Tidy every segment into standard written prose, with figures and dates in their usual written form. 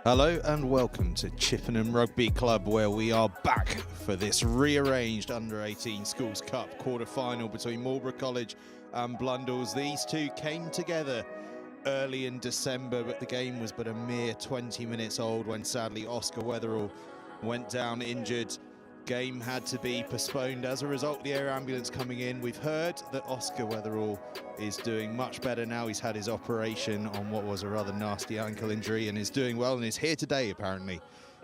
Hello and welcome to Chippenham Rugby Club, where we are back for this rearranged Under-18 Schools Cup quarter-final between Marlborough College and Blundell's. These two came together early in December, but the game was but a mere 20 minutes old when sadly Oscar Weatherall went down injured. Game had to be postponed as a result of the air ambulance coming in. We've heard that Oscar Weatherall is doing much better now. He's had his operation on what was a rather nasty ankle injury and is doing well and is here today apparently.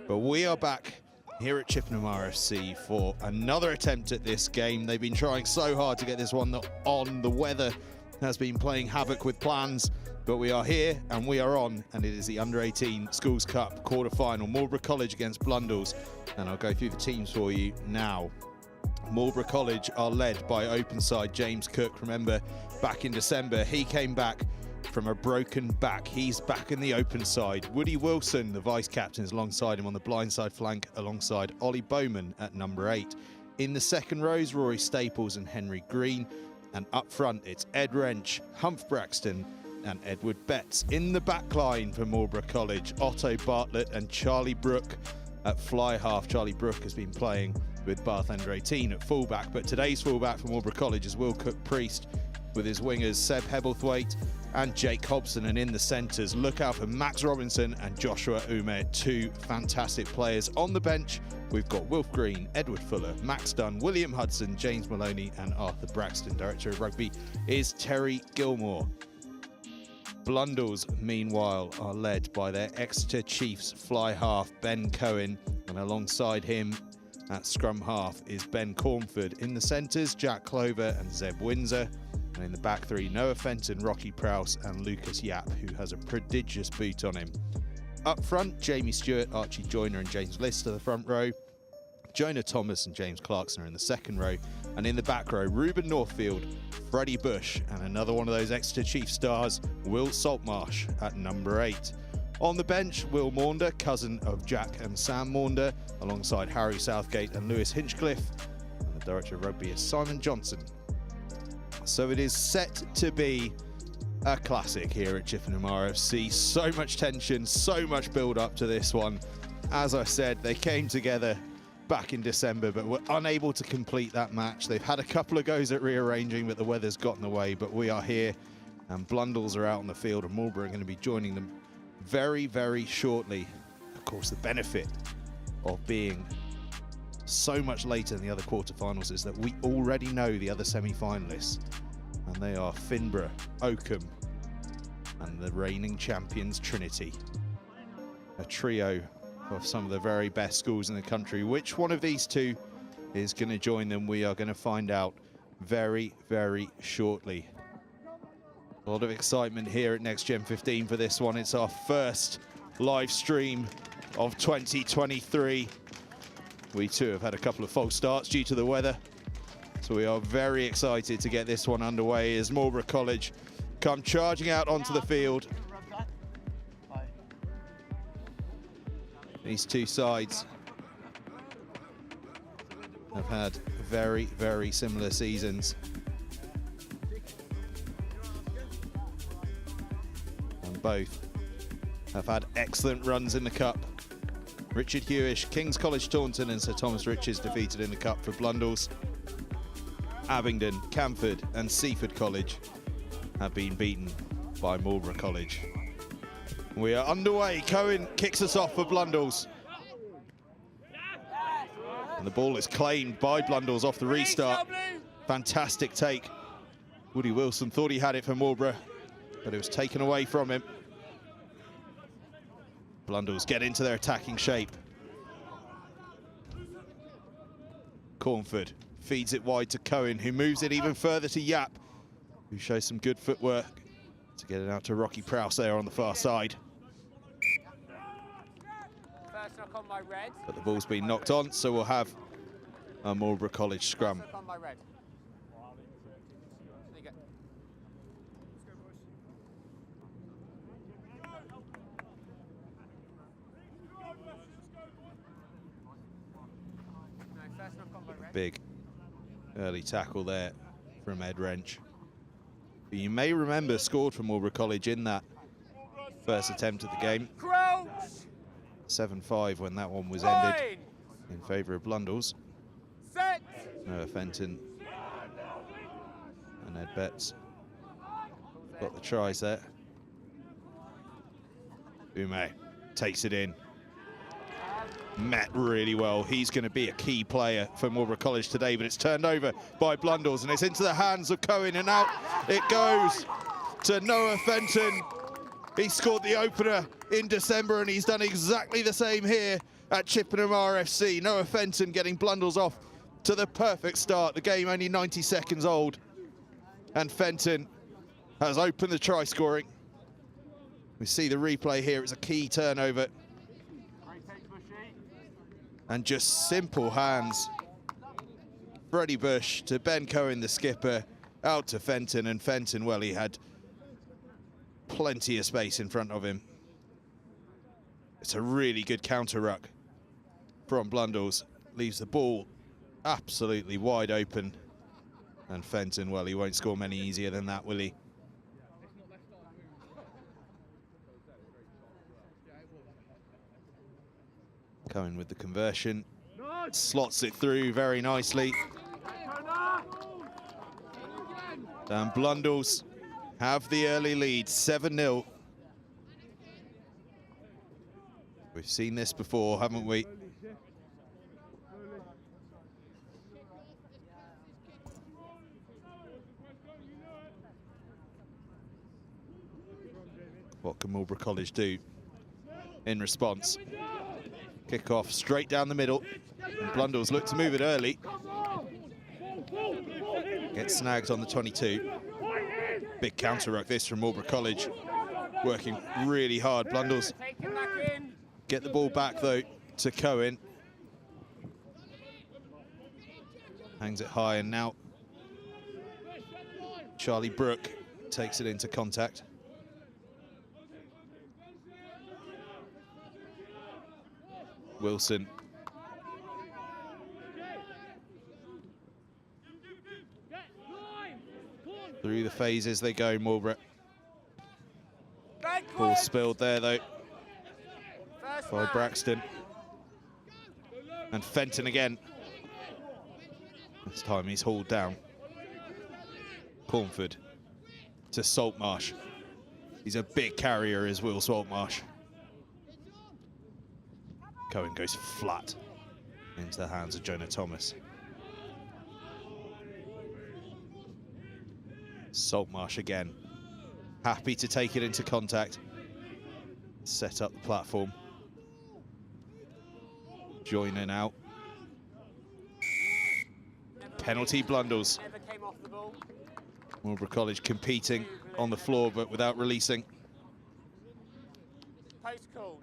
But we are back here at Chippenham RFC for another attempt at this game. They've been trying so hard to get this one on. The weather has been playing havoc with plans, but we are here and we are on, and it is the Under-18 Schools Cup quarter-final, Marlborough College against Blundell's, and I'll go through the teams for you now. Marlborough College are led by open side James Cook. Remember, back in December, he came back from a broken back. He's back in the open side. Woody Wilson, the vice-captain, is alongside him on the blindside flank, alongside Ollie Bowman at number 8. In the second rows, Rory Staples and Henry Green. And up front, it's Ed Wrench, Humph Braxton and Edward Betts. In the back line for Marlborough College, Otto Bartlett and Charlie Brooke at fly half. Charlie Brooke has been playing with Bath Under-18 at fullback, but today's fullback for Marlborough College is Will Cook-Priest, with his wingers Seb Hebblethwaite and Jake Hobson. And in the centres, look out for Max Robinson and Joshua Ume, two fantastic players. On the bench, we've got Wilf Green, Edward Fuller, Max Dunn, William Hudson, James Maloney and Arthur Braxton. Director of Rugby is Terry Gilmore. Blundell's, meanwhile, are led by their Exeter Chiefs fly half, Ben Cohen, and alongside him at scrum half is Ben Cornford. In the centres, Jack Clover and Zeb Windsor. And in the back three, Noah Fenton, Rocky Prowse and Lucas Yap, who has a prodigious boot on him. Up front, Jamie Stewart, Archie Joyner and James Lister, the front row. Jonah Thomas and James Clarkson are in the second row. And in the back row, Ruben Northfield, Freddie Bush, and another one of those Exeter Chiefs stars, Will Saltmarsh at number 8. On the bench, Will Maunder, cousin of Jack and Sam Maunder, alongside Harry Southgate and Lewis Hinchcliffe. And the Director of Rugby is Simon Johnson. So it is set to be a classic here at Chippenham RFC. So much tension, so much build up to this one. As I said, they came together back in December, but were unable to complete that match. They've had a couple of goes at rearranging, but the weather's got in the way. But we are here, and Blundell's are out on the field, and Marlborough are going to be joining them very, very shortly. Of course, the benefit of being so much later than the other quarterfinals is that we already know the other semi-finalists, and they are Finborough, Oakham, and the reigning champions Trinity. A trio of some of the very best schools in the country. Which one of these two is going to join them? We are going to find out very, very shortly. A lot of excitement here at NextGen15 for this one. It's our first live stream of 2023. We too have had a couple of false starts due to the weather, so we are very excited to get this one underway as Marlborough College come charging out onto the field. These two sides have had very, very similar seasons. And both have had excellent runs in the Cup. Richard Hewish, King's College Taunton and Sir Thomas Riches defeated in the Cup for Blundell's. Abingdon, Camford and Seaford College have been beaten by Marlborough College. We are underway. Cohen kicks us off for Blundell's. And the ball is claimed by Blundell's off the restart. Fantastic take. Woody Wilson thought he had it for Marlborough, but it was taken away from him. Blundell's get into their attacking shape. Cornford feeds it wide to Cohen, who moves it even further to Yap, who shows some good footwork to get it out to Rocky Prowse there on the far side. First knock on my red. But the ball's been knocked on, so we'll have a Marlborough College scrum. First knock on my red. There you go. No, first knock on my red. Big early tackle there from Ed Wrench, who you may remember scored for Marlborough College in that first attempt at the game. 7-5 when that one was ended in favour of Blundell's. Set. Noah Fenton and Ed Betts got the tries there. Ume takes it in. Met really well. He's going to be a key player for Marlborough College today, but it's turned over by Blundell's and it's into the hands of Cohen, and out it goes to Noah Fenton. He scored the opener in December and he's done exactly the same here at Chippenham RFC. Noah Fenton getting Blundell's off to the perfect start. The game only 90 seconds old, and Fenton has opened the try scoring. We see the replay here. It's a key turnover. And just simple hands. Freddie Bush to Ben Cohen, the skipper, out to Fenton, and Fenton, well, he had plenty of space in front of him. It's a really good counter ruck from Blundell's. Leaves the ball absolutely wide open. And Fenton, well, he won't score many easier than that, will he? Cohen with the conversion, slots it through very nicely. And Blundell's have the early lead, 7-0. We've seen this before, haven't we? What can Marlborough College do in response? Kick off straight down the middle. And Blundell's look to move it early. Gets snagged on the 22. Big counter ruck this from Marlborough College. Working really hard. Blundell's get the ball back though to Cohen. Hangs it high, and now Charlie Brooke takes it into contact. Wilson. Through the phases they go, Marlborough. Ball spilled there though by Braxton. And Fenton again. This time he's hauled down. Cornford to Saltmarsh. He's a big carrier, is Will Saltmarsh. Cohen goes flat into the hands of Jonah Thomas. Saltmarsh again, happy to take it into contact. Set up the platform. Joiner now. Penalty Blundell's. Marlborough College competing on the floor but without releasing.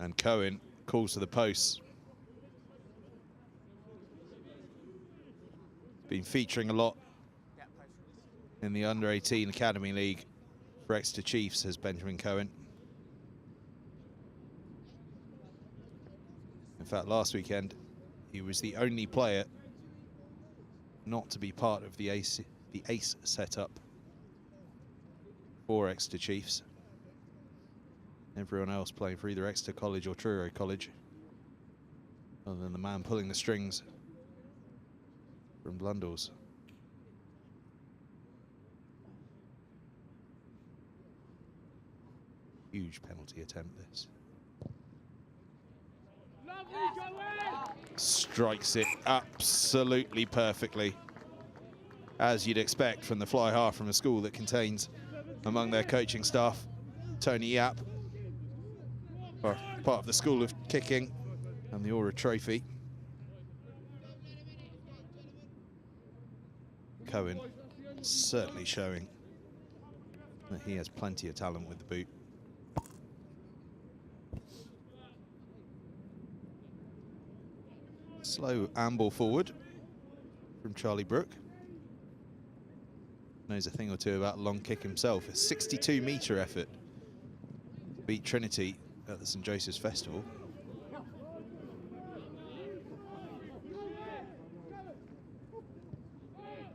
And Cohen calls to the posts. Been featuring a lot in the Under-18 Academy League for Exeter Chiefs as Benjamin Cohen. In fact, last weekend, he was the only player not to be part of the ace setup for Exeter Chiefs. Everyone else playing for either Exeter College or Truro College, other than the man pulling the strings from Blundell's. Huge penalty attempt, this. Strikes it absolutely perfectly, as you'd expect from the fly half from a school that contains among their coaching staff Tony Yap, part of the School of Kicking and the Aura Trophy. Cohen certainly showing that he has plenty of talent with the boot. Slow amble forward from Charlie Brooke. Knows a thing or two about long kick himself. A 62-metre effort to beat Trinity at the St Joseph's Festival.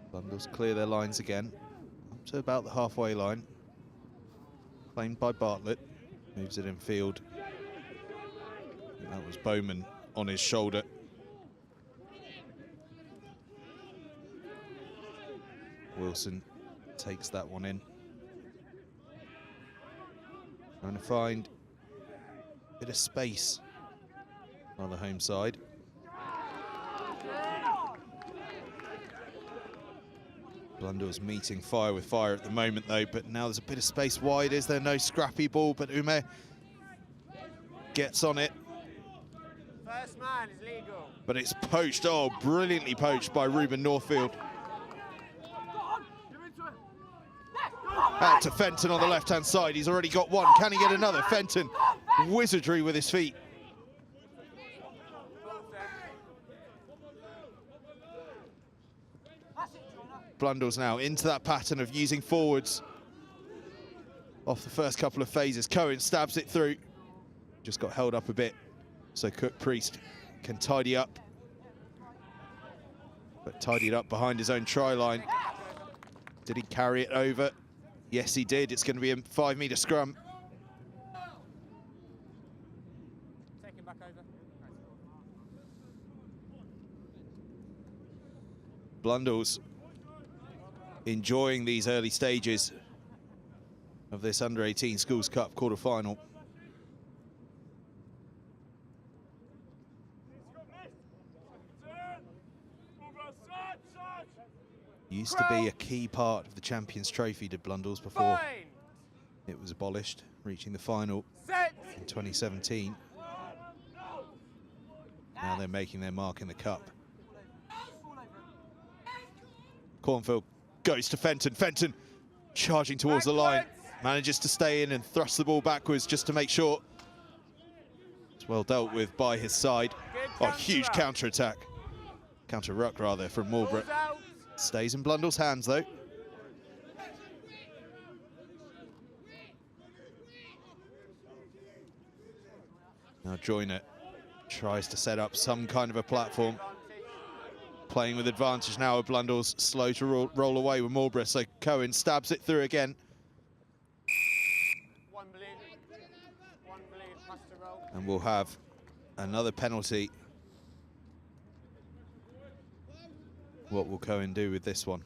Blundell's clear their lines again, up to about the halfway line. Claimed by Bartlett, moves it in field. And that was Bowman on his shoulder. Wilson takes that one in. Trying to find a bit of space on the home side. Blundell's meeting fire with fire at the moment though, but now there's a bit of space wide. Is there no scrappy ball? But Ume gets on it. First man is legal. But it's poached, oh, brilliantly poached by Ruben Northfield. Out to Fenton on the left-hand side. He's already got one. Can he get another? Fenton, wizardry with his feet. Blundell's now into that pattern of using forwards off the first couple of phases. Cohen stabs it through. Just got held up a bit, so Cook Priest can tidy up. But tidied up behind his own try line. Did he carry it over? Yes, he did. It's going to be a 5-metre scrum. Take him back over. Blundell's enjoying these early stages of this Under-18 Schools Cup quarter-final. Used to be a key part of the Champions Trophy to Blundell's before it was abolished, reaching the final in 2017. Now they're making their mark in the cup. Cornfield goes to Fenton. Fenton charging towards the line, manages to stay in and thrust the ball backwards just to make sure. It's well dealt with by his side. Oh, huge counter-attack. Counter-ruck, rather, from Marlborough. Stays in Blundell's hands, though. Now Joyner tries to set up some kind of a platform. Playing with advantage now of Blundell's, slow to roll away with Marlborough, so Cohen stabs it through again. And we'll have another penalty. What will Cohen do with this one?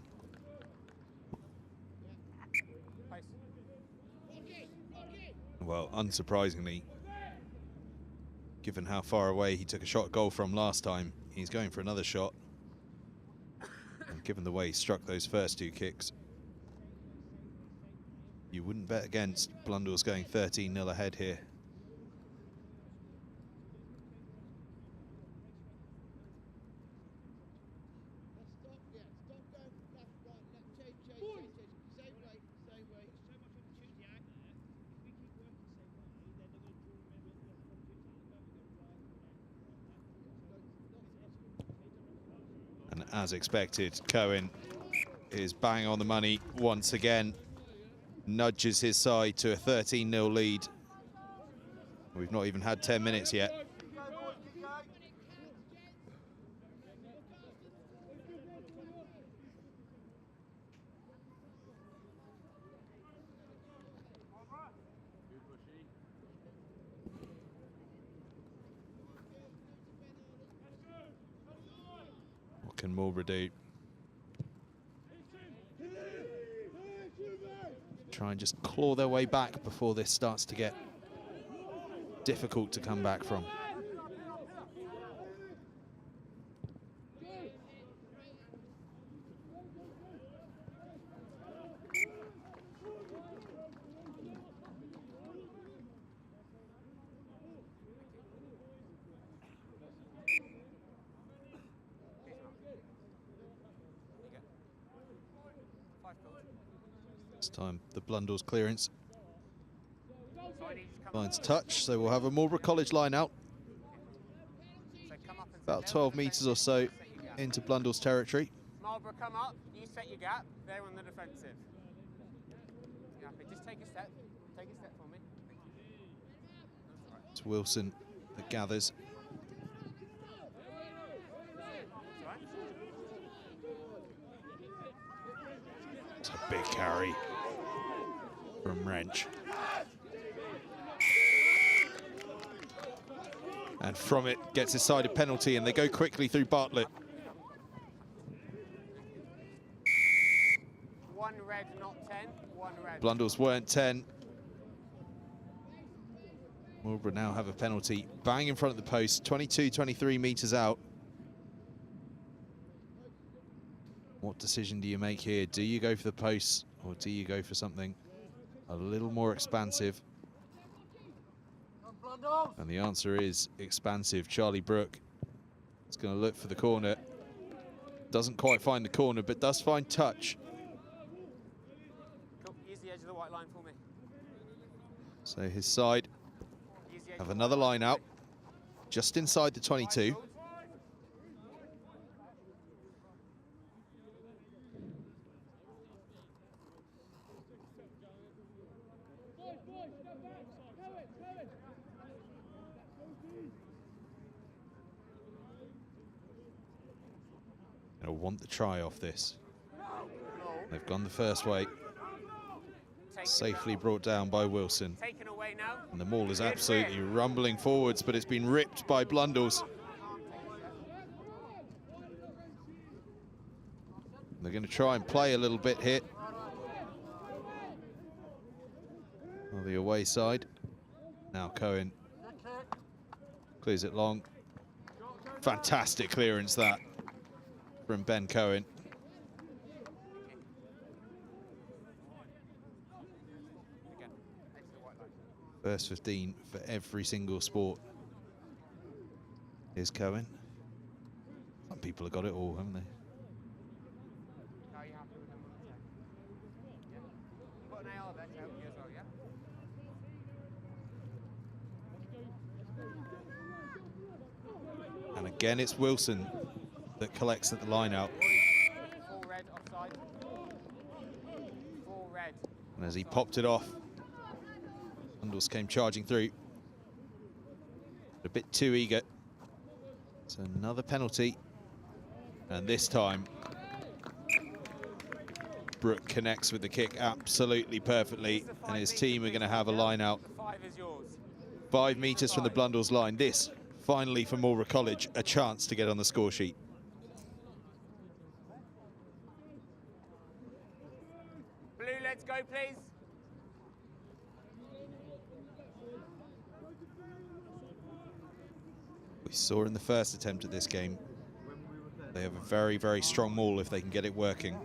Well, unsurprisingly, given how far away he took a shot goal from last time, he's going for another shot. And given the way he struck those first two kicks, you wouldn't bet against Blundell's going 13-0 ahead here. And as expected, Cohen is bang on the money once again. Nudges his side to a 13-0 lead. We've not even had 10 minutes yet. What can Marlborough do? Try and just claw their way back before this starts to get difficult to come back from. This time the Blundell's clearance finds touch, so we'll have a Marlborough College line out. About 12 metres or so into Blundell's territory. Marlborough, come up, you set your gap, they're on the defensive. You happy? Just take a step for me. It's Wilson that gathers. It's a big carry from Wrench. And from it gets a sided penalty, and they go quickly through Bartlett. One red, not 10. One red. Blundell's weren't 10. Marlborough now have a penalty. Bang in front of the post, 22, 23 metres out. What decision do you make here? Do you go for the posts, or do you go for something a little more expansive? And the answer is expansive. Charlie Brooke is going to look for the corner. Doesn't quite find the corner, but does find touch. Cool. Use the edge of the white line for me. So his side have another line out, just inside the 22. They'll want the try off this. They've gone the first way. Safely brought down by Wilson. Taken away now. And the maul is absolutely rumbling forwards, but it's been ripped by Blundell's. They're going to try and play a little bit here. On the away side. Now Cohen clears it long. Fantastic clearance that from Ben Cohen. First 15 for every single sport. Here's Cohen. Some people have got it all, haven't they? Are you happy with them on the check? Yeah. You've got an AR there to help you as well, yeah? And again, it's Wilson that collects at the line out. 4 red offside. 4 red. And as he popped it off, Blundell's came charging through. A bit too eager. It's another penalty. And this time, Brooke connects with the kick absolutely perfectly. And his team are going to have a line out. 5 is yours. 5 metres from the Blundell's line. This, finally for Marlborough College, a chance to get on the score sheet. Blue, let's go, please. We saw in the first attempt at this game, they have a very, very strong maul if they can get it working.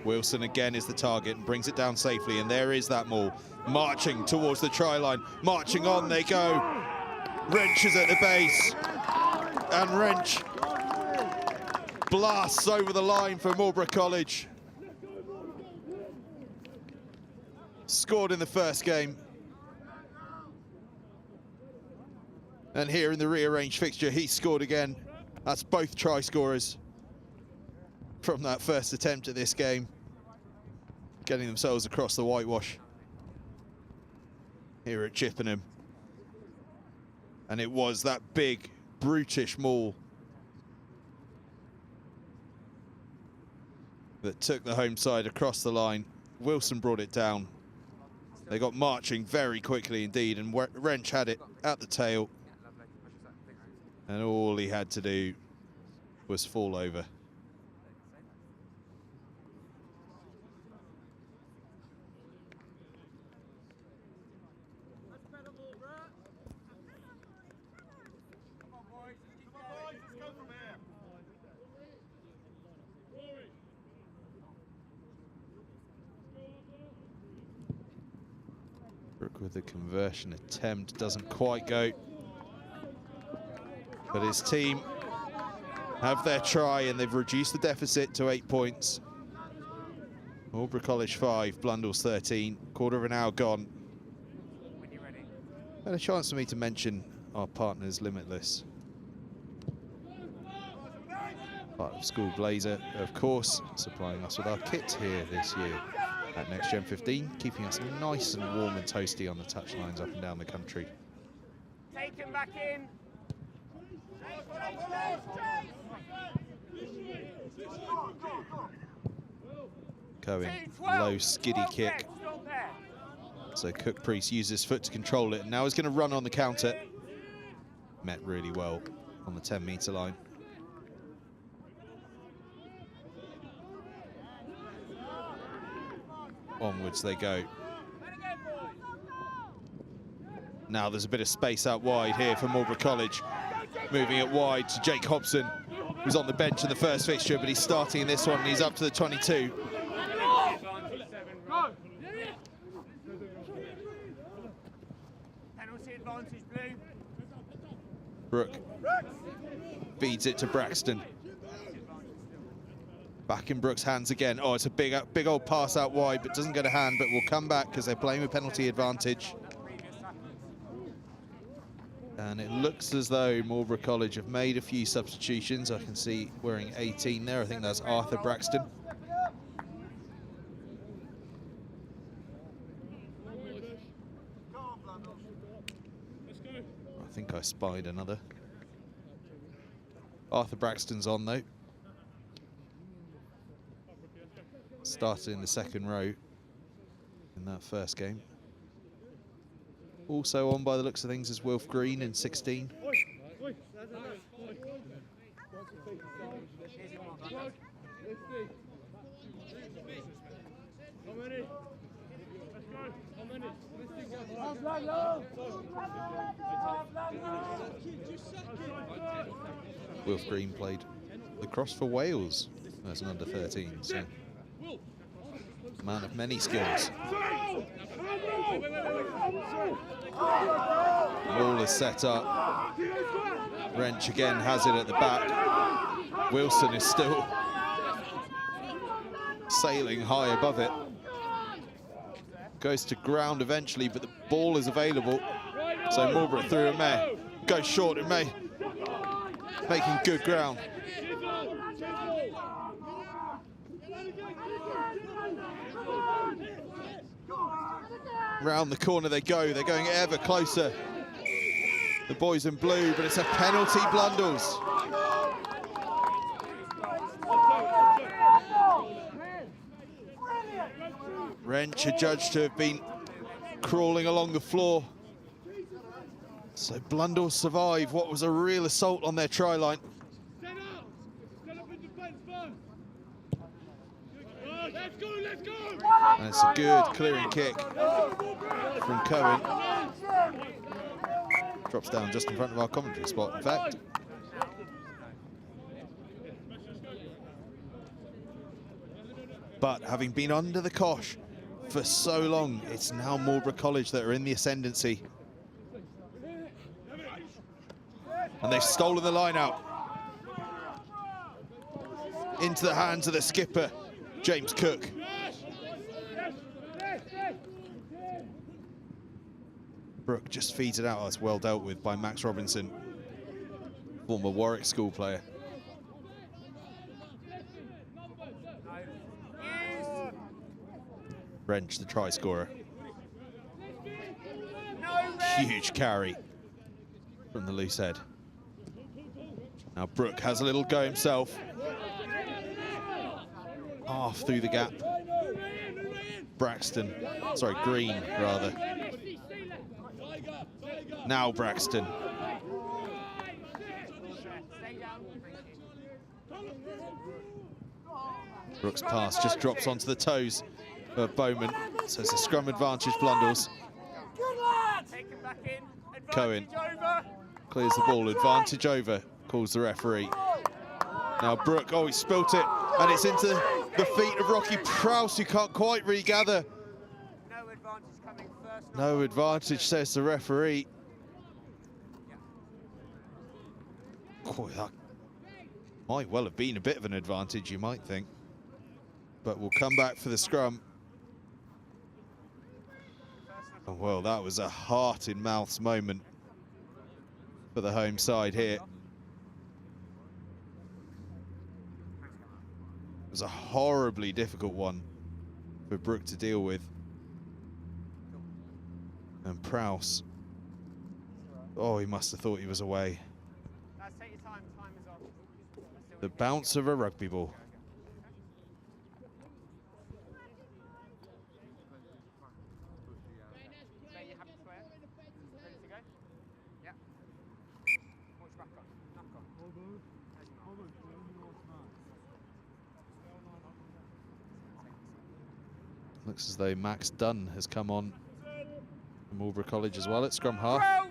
Wilson again is the target and brings it down safely, and there is that maul marching towards the try line. Marching on they go. Wrench is at the base, and Wrench blasts over the line for Marlborough College. Scored in the first game. And here in the rearranged fixture, he scored again. That's both try scorers from that first attempt at this game, getting themselves across the whitewash here at Chippenham. And it was that big, brutish maul that took the home side across the line. Wilson brought it down. They got marching very quickly indeed, and Wrench had it at the tail. And all he had to do was fall over. Brooke with the conversion attempt, doesn't quite go. But his team have their try and they've reduced the deficit to 8 points. Marlborough College 5, Blundell's 13, quarter of an hour gone. When you're ready. And a chance for me to mention our partners, Limitless. Part of School Blazer, of course, supplying us with our kit here this year at NextGenXV, keeping us nice and warm and toasty on the touchlines up and down the country. Take him back in. Cohen, low skiddy kick. So Cook Priest uses his foot to control it, and now he's going to run on the counter. Met really well on the 10-metre line. Onwards they go. Now there's a bit of space out wide here for Marlborough College. Moving it wide to Jake Hobson, who's on the bench in the first fixture, but he's starting in this one, and he's up to the 22. Penalty advantage, blue. Brooke feeds it to Braxton. Back in Brooks' hands again. Oh, it's a big old pass out wide, but doesn't get a hand, but will come back because they're playing with penalty advantage. And it looks as though Marlborough College have made a few substitutions. I can see wearing 18 there. I think that's Arthur Braxton. I think I spied another. Arthur Braxton's on though. Started in the second row in that first game. Also on by the looks of things is Wilf Green in 16. Wilf Green played lacrosse for Wales as an under-13, so man of many skills. Ball is set up. Wrench again has it at the back. Wilson is still sailing high above it. Goes to ground eventually, but the ball is available. So Marlborough through and May. Goes short and May. Making good ground. Round the corner they go. They're going ever closer. The boys in blue, but it's a penalty, Blundell's. Wrench adjudged to have been crawling along the floor. So Blundell survive what was a real assault on their try line. And it's a good clearing kick from Cohen. Drops down just in front of our commentary spot, in fact. But having been under the cosh for so long, it's now Marlborough College that are in the ascendancy. And they've stolen the line out. Into the hands of the skipper, James Cook. Brooke just feeds it out. That's well dealt with by Max Robinson, former Warwick School player. Wrench, the try scorer. Huge carry from the loose head. Now Brooke has a little go himself. Half through the gap. Braxton, sorry, Green rather. Now Braxton. Brooks' pass just drops onto the toes of Bowman. So it's a scrum advantage, Blundell's. Cohen clears the ball, advantage over, calls the referee. Now Brooke, oh, he spilt it, and it's into the feet of Rocky Prowse, who can't quite regather. No advantage coming No advantage, says the referee. Oh, that might well have been a bit of an advantage, you might think. But we'll come back for the scrum. Oh, well, that was a heart-in-mouths moment for the home side here. It was a horribly difficult one for Brooke to deal with. And Prowse, oh, he must have thought he was away. Take your time. Time is off. The bounce of a rugby ball. Are you happy to wear? Ready to go? Yeah. Watch back on. Knock on. Looks as though Max Dunn has come on from Marlborough College as well at scrum half. Crouch!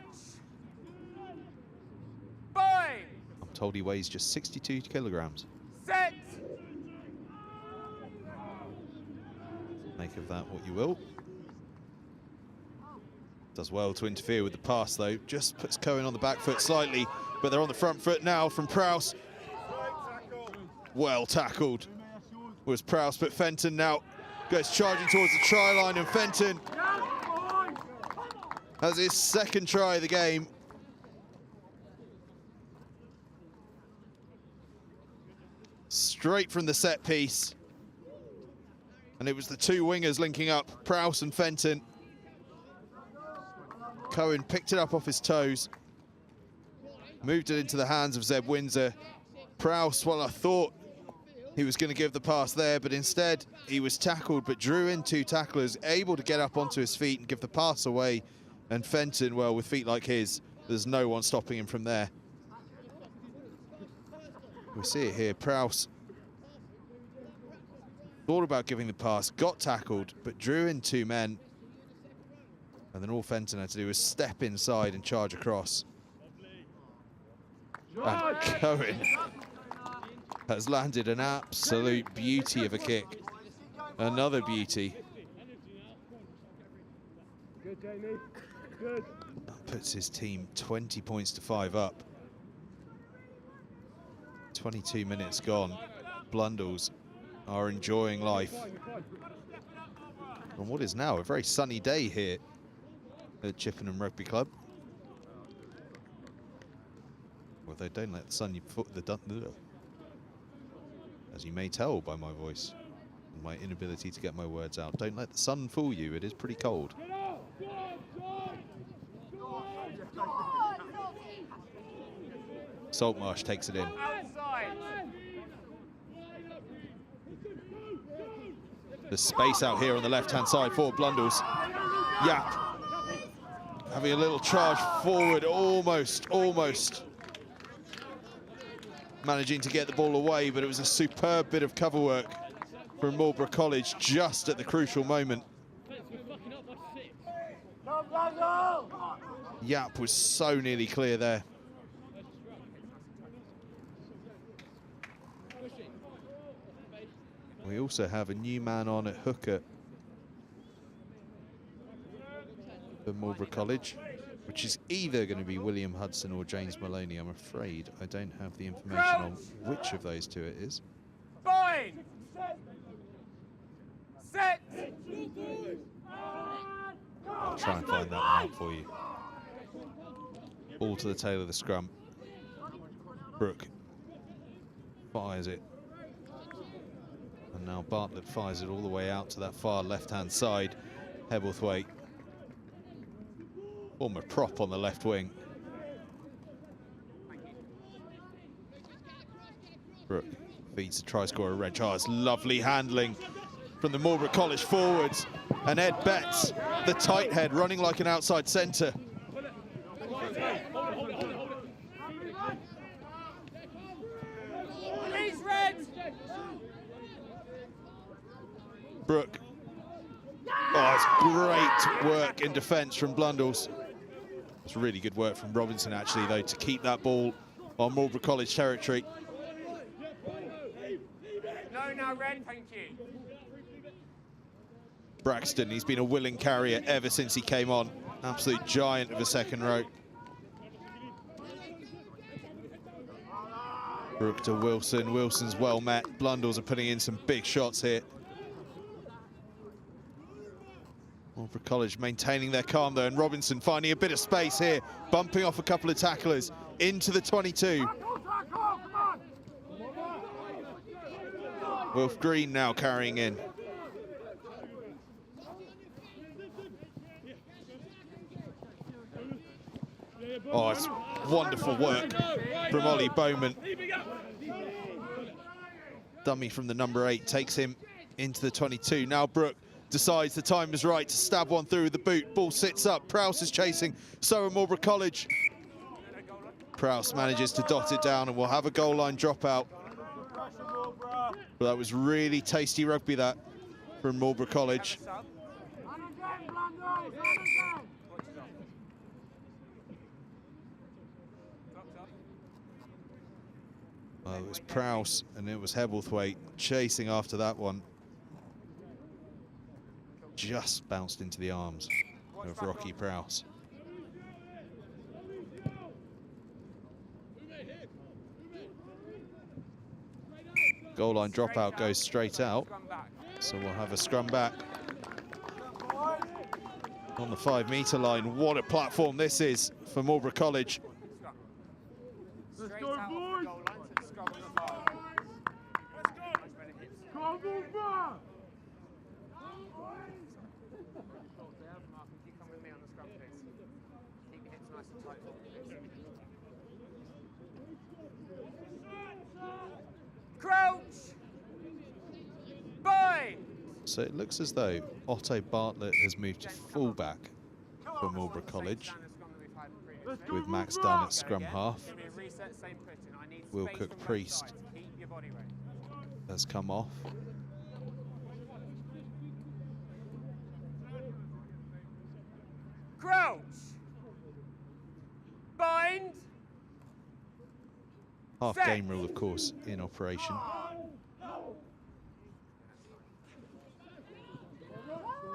Bind! I'm told he weighs just 62 kilograms. Set! Make of that what you will. Does well to interfere with the pass though. Just puts Cohen on the back foot slightly, but they're on the front foot now from Prowse. Well tackled was Prowse, but Fenton now goes charging towards the try line, and Fenton has his second try of the game. Straight from the set piece. And it was the two wingers linking up, Prowse and Fenton. Cohen picked it up off his toes, moved it into the hands of Zeb Windsor. Prowse, well, I thought he was going to give the pass there, but instead he was tackled, but drew in two tacklers, able to get up onto his feet and give the pass away. And Fenton, well, with feet like his, there's no one stopping him from there. We see it here, Prowse thought about giving the pass, got tackled, but drew in two men. And then all Fenton had to do was step inside and charge across. And Cohen has landed an absolute beauty of a kick. Another beauty. Good, Jamie. Good. That puts his team 20 points to 5 up. 22 minutes gone. Blundell's are enjoying life on what is now a very sunny day here at Chippenham Rugby Club. Well, they don't let the sun foot the as you may tell by my voice and my inability to get my words out. Don't let the sun fool you. It is pretty cold. Saltmarsh takes it in. The space out here on the left-hand side for Blundell's. Yap having a little charge forward, almost managing to get the ball away, but it was a superb bit of cover work from Marlborough College just at the crucial moment. Yap was so nearly clear there. We also have a new man on at hooker for Marlborough College, which is either going to be William Hudson or James Maloney. I'm afraid I don't have the information on which of those two it is. Bind! Set! I'll try and find that one out for you. Ball to the tail of the scrum. Brooke fires it. And now Bartlett fires it all the way out to that far left-hand side. Hebblethwaite, former prop on the left wing. Brooke feeds the try scorer, Reg Hars. Lovely handling from the Marlborough College forwards. And Ed Betts, the tight head, running like an outside centre. Brooke. Oh, it's great work in defence from Blundell's. It's really good work from Robinson, actually, though, to keep that ball on Marlborough College territory. No, Red, thank you. Braxton, he's been a willing carrier ever since he came on. Absolute giant of a second row. Brooke to Wilson. Wilson's well met. Blundell's are putting in some big shots here. Marlborough College maintaining their calm though, and Robinson finding a bit of space here, bumping off a couple of tacklers into the 22. Wilf Green now carrying in. Oh, it's wonderful work from Ollie Bowman. Dummy from the number 8 takes him into the 22. Now Brooke decides the time is right to stab one through the boot. Ball sits up. Prowse is chasing. So are Marlborough College. Prowse manages to dot it down and we'll have a goal line dropout. But that was really tasty rugby, that, from Marlborough College. Well, it was Prowse and it was Hebblethwaite chasing after that one. Just bounced into the arms of Rocky Prowse. Goal line dropout goes straight out, so we'll have a scrum back. On the 5 metre line, what a platform this is for Marlborough College. Let's go, boys! Crouch! Bind! So it looks as though Otto Bartlett has moved to fullback for Marlborough College, with Max Dunn at scrum half. Will Cook Priest has come off. Crouch! Bind! Half game rule, of course, in operation.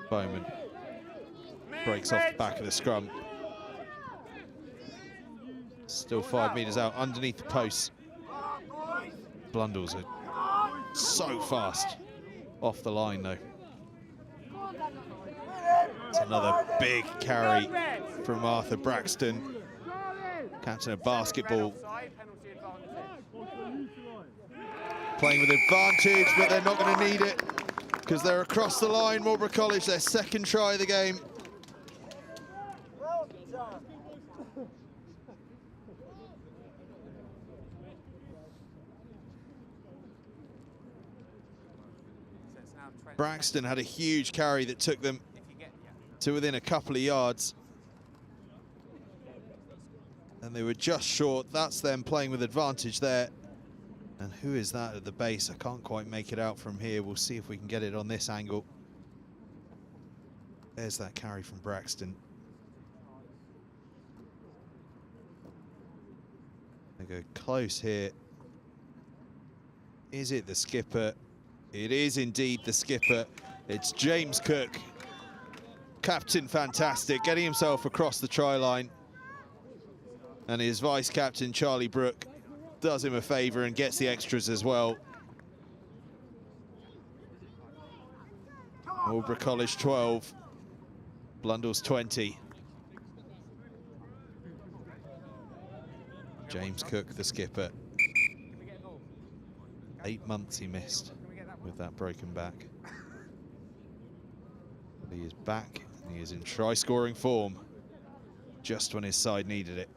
Bowman breaks off the back of the scrum. Still 5 metres out underneath the posts. Blundell's are so fast off the line though. It's another big carry from Arthur Braxton, captain of basketball. Playing with advantage, but they're not going to need it because they're across the line. Marlborough College, their second try of the game. Braxton had a huge carry that took them to within a couple of yards. And they were just short. That's them playing with advantage there. And who is that at the base? I can't quite make it out from here. We'll see if we can get it on this angle. There's that carry from Braxton. They go close here. Is it the skipper? It is indeed the skipper. It's James Cook. Captain fantastic, getting himself across the try line. And his vice-captain, Charlie Brooke, does him a favour and gets the extras as well. Marlborough College 12, Blundell's 20. James Cook, the skipper. 8 months he missed with that broken back. He is back and he is in try-scoring form just when his side needed it.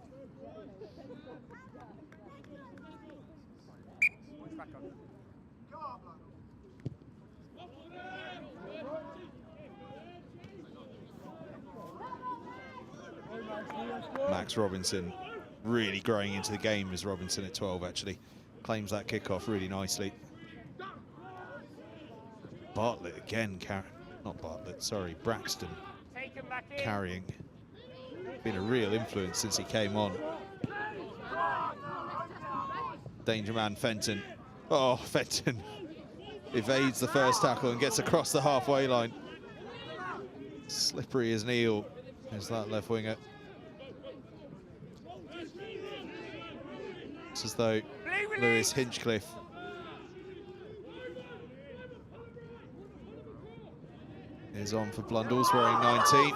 Max Robinson really growing into the game as Robinson at 12 actually. Claims that kickoff really nicely. Bartlett again, not Bartlett, sorry, Braxton carrying. Been a real influence since he came on. Danger man Fenton. Oh, Fenton evades the first tackle and gets across the halfway line. Slippery as an eel is that left winger. It's as though Lewis Hinchcliffe is on for Blundell's, wearing 19.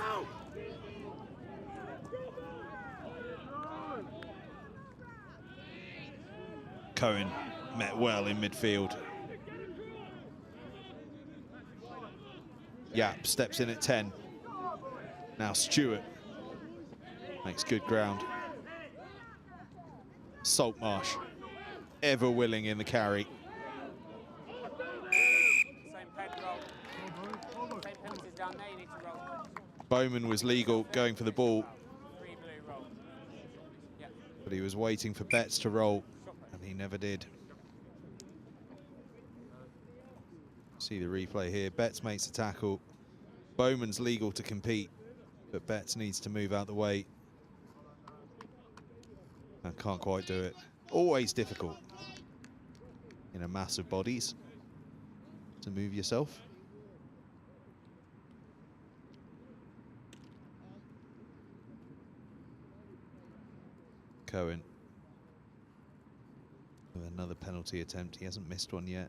Cohen met well in midfield. Yap steps in at 10. Now Stewart makes good ground. Saltmarsh, ever willing in the carry. Same pen roll. Same penalties down there, you need to roll. Bowman was legal going for the ball, 3 blue roll. Yep. but he was waiting for Betts to roll, and he never did. See the replay here. Betts makes the tackle. Bowman's legal to compete, but Betts needs to move out the way. And can't quite do it. Always difficult in a mass of bodies to move yourself. Cohen with another penalty attempt. He hasn't missed one yet.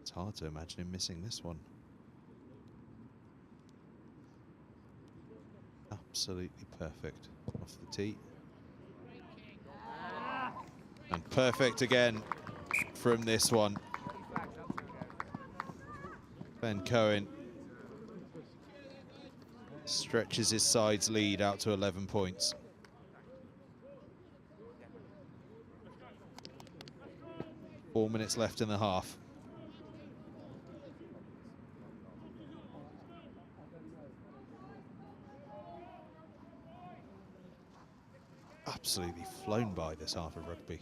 It's hard to imagine him missing this one. Absolutely perfect off the tee. And perfect again from this one. Ben Cohen stretches his side's lead out to 11 points. Four minutes left in the half. Absolutely flown by this half of rugby.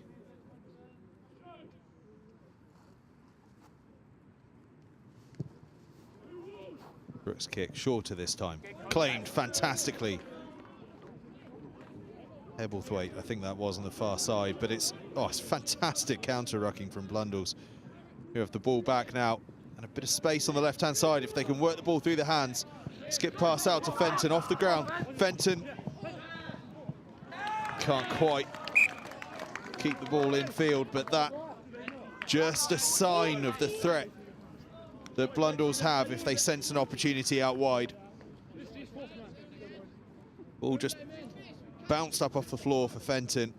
Brooks' kick, shorter this time. Claimed fantastically. Hebblethwaite, I think that was on the far side, but it's fantastic counter-rucking from Blundell's, who have the ball back now, and a bit of space on the left-hand side if they can work the ball through the hands. Skip pass out to Fenton, off the ground. Fenton can't quite keep the ball in field, but that just a sign of the threat that Blundell's have if they sense an opportunity out wide. Ball just bounced up off the floor for Fenton,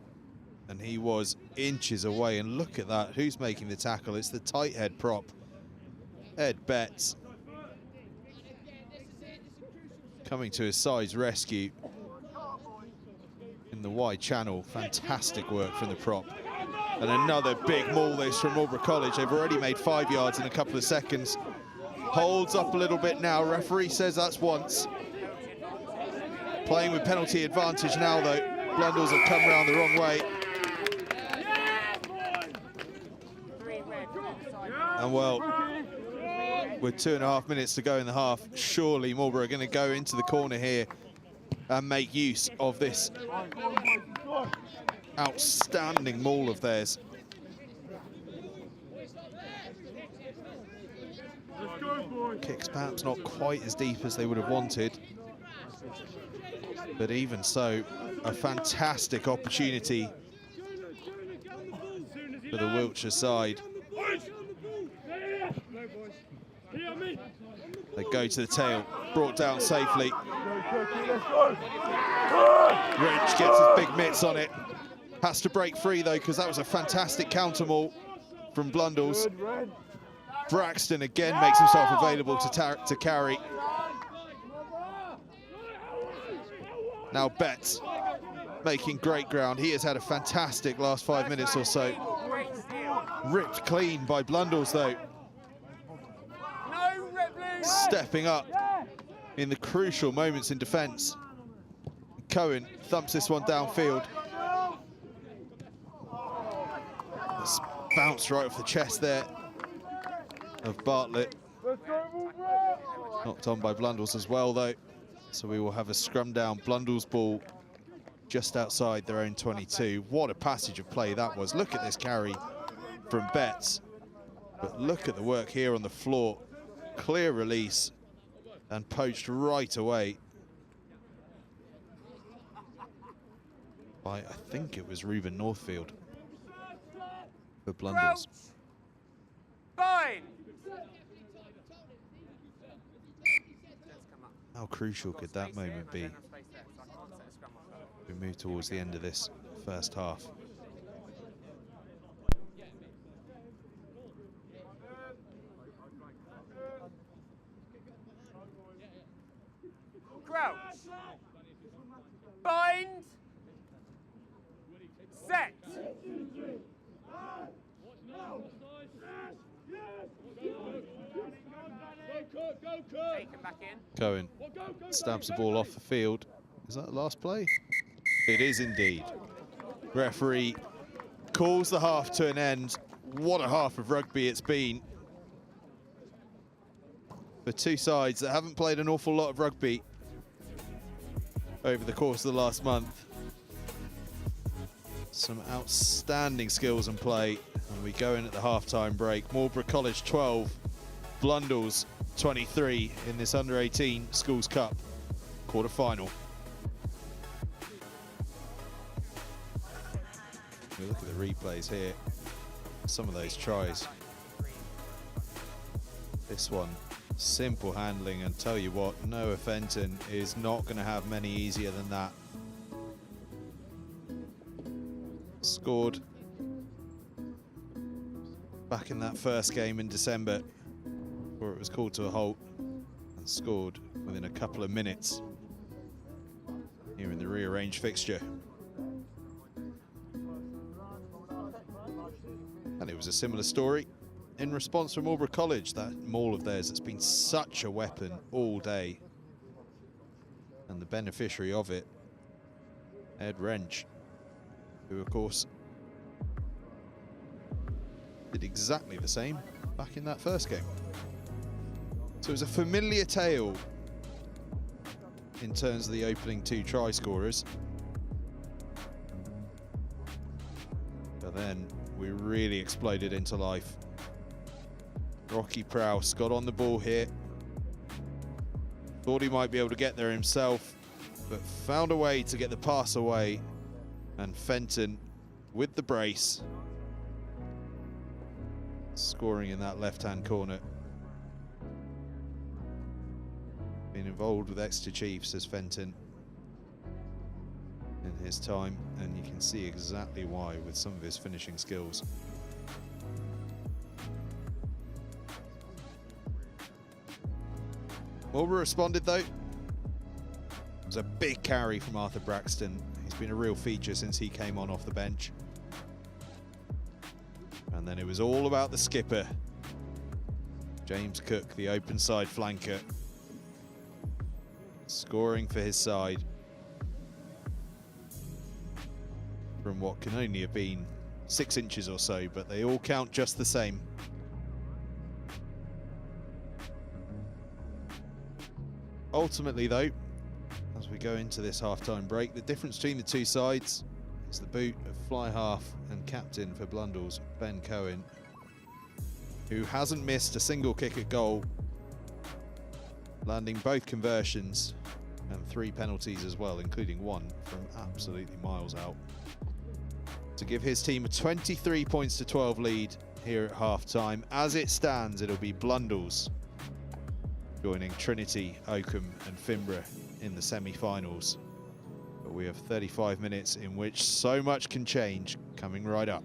and he was inches away. And look at that, who's making the tackle? It's the tight head prop, Ed Betts, coming to his side's rescue in the wide channel. Fantastic work from the prop. And another big maul this from Marlborough College. They've already made 5 yards in a couple of seconds. Holds up a little bit now. Referee says that's once. Playing with penalty advantage now, though. Blundell's have come round the wrong way. And well, with 2.5 minutes to go in the half, surely Marlborough are going to go into the corner here and make use of this outstanding maul of theirs. Kicks perhaps not quite as deep as they would have wanted, but even so, a fantastic opportunity for the Wiltshire side. They go to the tail, brought down safely. Rich gets his big mitts on it. Has to break free though, because that was a fantastic counter maul from Blundell's. Braxton again makes himself available to carry. Now Betts making great ground. He has had a fantastic last 5 minutes or so. Ripped clean by Blundell's though. Stepping up in the crucial moments in defence. Cohen thumps this one downfield. It's bounced right off the chest there of Bartlett. Knocked on by Blundell's as well though. So we will have a scrum down. Blundell's ball just outside their own 22. What a passage of play that was. Look at this carry from Betts. But look at the work here on the floor clear release and poached right away by, I think it was Reuben Northfield for Blundell's. Fine. How crucial could that moment be? We move towards the end of this first half. Crouch. Bind. Set. Take him back in. Cohen stabs the ball off the field. Is that the last play? It is indeed. Referee calls the half to an end. What a half of rugby it's been. For two sides that haven't played an awful lot of rugby over the course of the last month. Some outstanding skills and play. And we go in at the half-time break. Marlborough College 12, Blundell's 23 in this under-18 Schools Cup quarter-final. We look at the replays here. Some of those tries. This one, simple handling, and tell you what, Noah Fenton is not going to have many easier than that. Scored back in that first game in December, where it was called to a halt, and scored within a couple of minutes here in the rearranged fixture. And it was a similar story in response from Marlborough College, that maul of theirs that's been such a weapon all day. And the beneficiary of it, Ed Wrench, who of course did exactly the same back in that first game. So it was a familiar tale in terms of the opening two try scorers. But then we really exploded into life. Rocky Prowse got on the ball here. Thought he might be able to get there himself, but found a way to get the pass away. And Fenton with the brace, scoring in that left-hand corner. Been involved with Exeter Chiefs as Fenton in his time, and you can see exactly why with some of his finishing skills. Marlborough responded though. It was a big carry from Arthur Braxton. He's been a real feature since he came on off the bench. And then it was all about the skipper, James Cook, the open side flanker, scoring for his side from what can only have been 6 inches or so, but they all count just the same. Ultimately though, as we go into this half-time break, the difference between the two sides is the boot of fly half and captain for Blundell's, Ben Cohen, who hasn't missed a single kick at goal, landing both conversions and 3 penalties as well, including one from absolutely miles out, to give his team a 23 points to 12 lead here at half-time. As it stands, it'll be Blundell's joining Trinity, Oakham and Finborough in the semi-finals. But we have 35 minutes in which so much can change coming right up.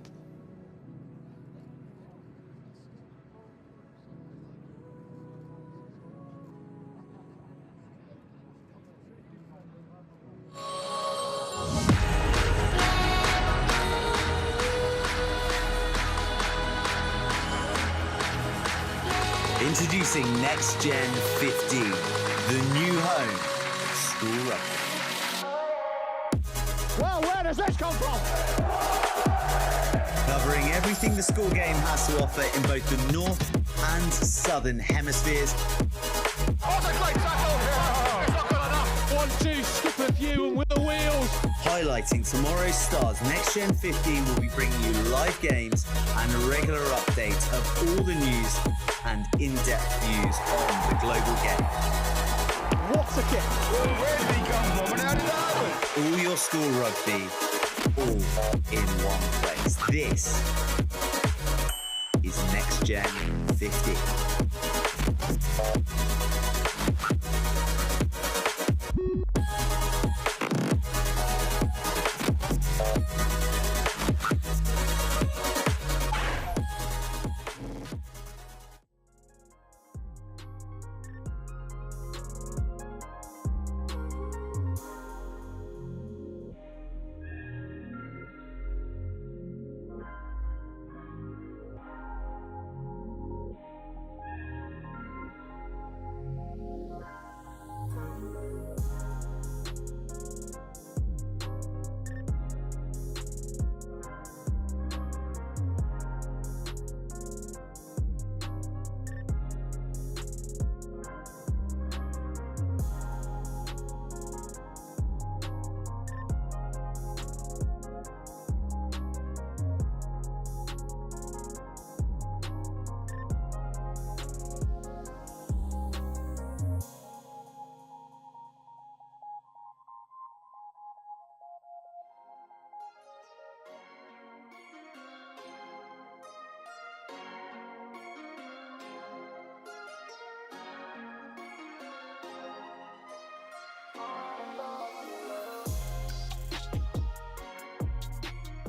Introducing NextGenXV, the new home of school rugby. Well, where does this come from? Covering everything the school game has to offer in both the north and southern hemispheres. Oh, the great tackle! It's not good enough! 1-2, skip a few and with the wheels. Highlighting tomorrow's stars, NextGen15 will be bringing you live games and a regular update of all the news and in-depth views on the global game. What's a kick? Where did he come from and how did that happen? All your school rugby, all in one place. This is NextGen15.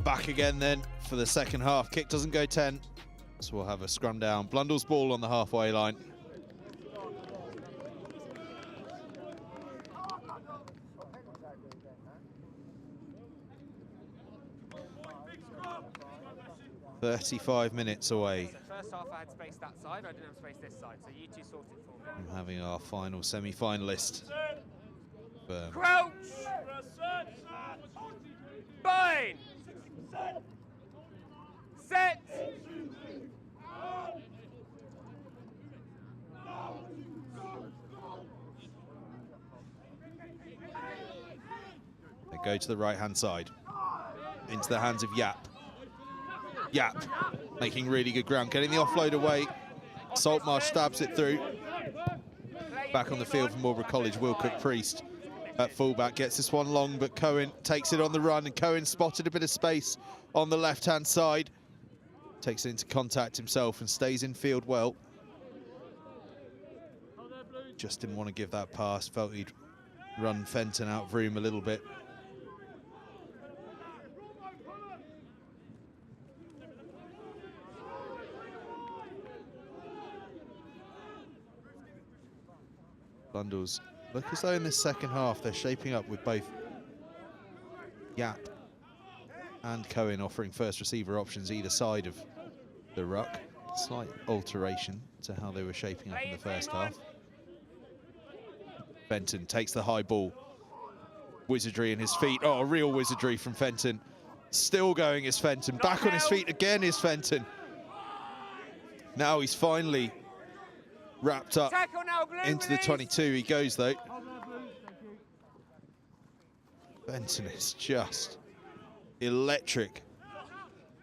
Back again then for the second half. Kick doesn't go 10, so we'll have a scrum down. Blundell's ball on the halfway line. "35 minutes away." First half I had space that side, I didn't have space this side, so you two sort it for me. From having our final semi-finalist. Crouch! Bind! Set! They go to the right-hand side. Into the hands of Yap. Yap making really good ground, getting the offload away. Saltmarsh stabs it through. Back on the field for Marlborough College, Will Cook-Priest at fullback, gets this one long, but Cohen takes it on the run, and Cohen spotted a bit of space on the left-hand side. Takes it into contact himself and stays in field well. Just didn't want to give that pass, felt he'd run Fenton out of room a little bit. Blundell's look as though in this second half they're shaping up with both Yap and Cohen offering first receiver options either side of the ruck. Slight alteration to how they were shaping up in the first half. Fenton takes the high ball. Wizardry in his feet. Oh, real wizardry from Fenton. Still going is Fenton. Back on his feet again is Fenton. Now he's finally wrapped up into the 22. He goes though. Fenton is just electric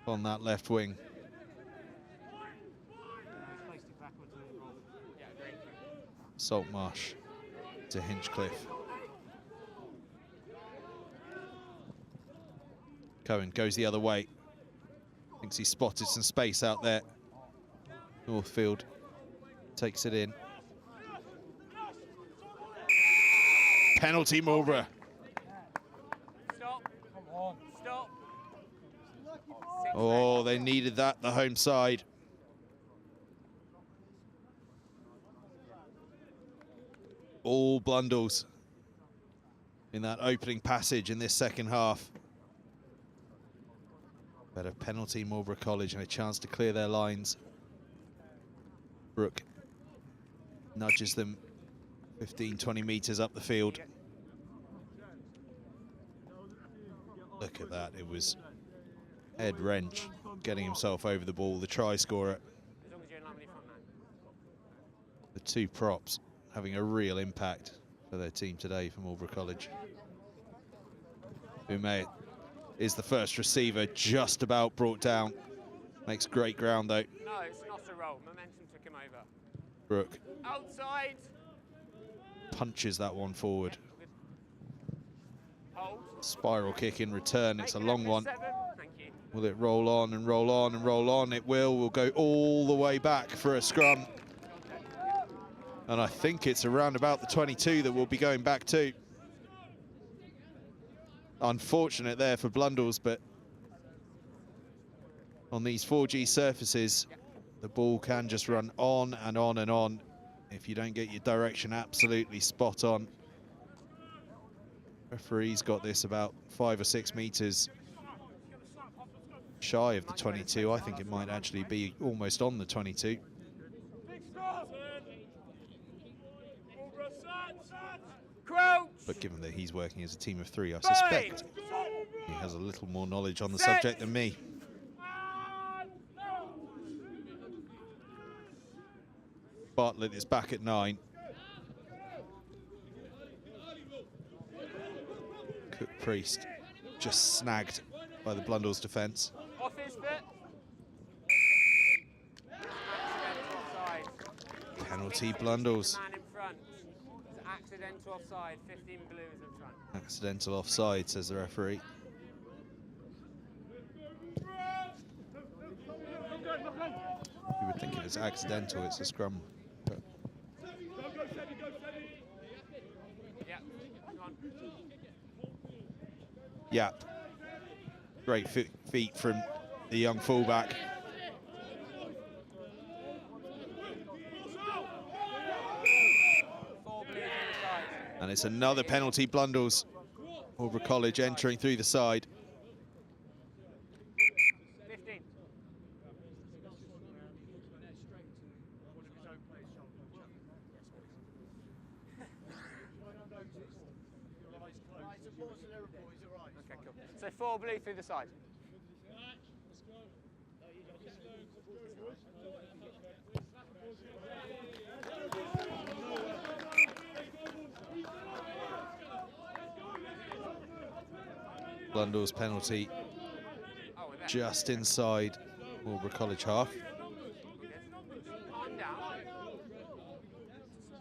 on that left wing. Saltmarsh to Hinchcliffe. Cohen goes the other way. Thinks he spotted some space out there. Northfield takes it in. Penalty Marlborough. Stop. Stop. Oh, they needed that, the home side. All Blundell's in that opening passage in this second half. But a penalty Marlborough College and a chance to clear their lines. Brooke nudges them 15, 20 metres up the field. Look at that, it was Ed Wrench getting himself over the ball, the try scorer. As long as you're in line with your front man. The two props having a real impact for their team today for Marlborough College. Ume is the first receiver, just about brought down. Makes great ground though. No, it's not a roll. Momentum took him over. Brooke Outside. punches that one forward. Hold. Spiral kick in return. It's a long one. Thank you. Will it roll on and roll on and roll on? It will. We'll go all the way back for a scrum. And I think it's around about the 22 that we'll be going back to. Unfortunate there for Blundell's, but on these 4G surfaces, the ball can just run on and on and on if you don't get your direction absolutely spot on. Referee's got this about 5 or 6 meters shy of the 22. I think it might actually be almost on the 22. But given that he's working as a team of 3, I suspect he has a little more knowledge on the subject than me. Bartlett is back at 9. Cook Priest just snagged by the Blundell's defence. Off his foot. Penalty Blundell's. Man in front. It's accidental offside. 15 blues in front. Accidental offside, says the referee. You would think if it's accidental, it's a scrum. But Yeah. Come on. yeah, great feet from the young fullback. And it's another penalty, Blundell's. Marlborough College entering through the side. 15. Okay, cool. So 4 blue through the side. Blundell's penalty Oh, and there. just inside Marlborough College half. Calm down.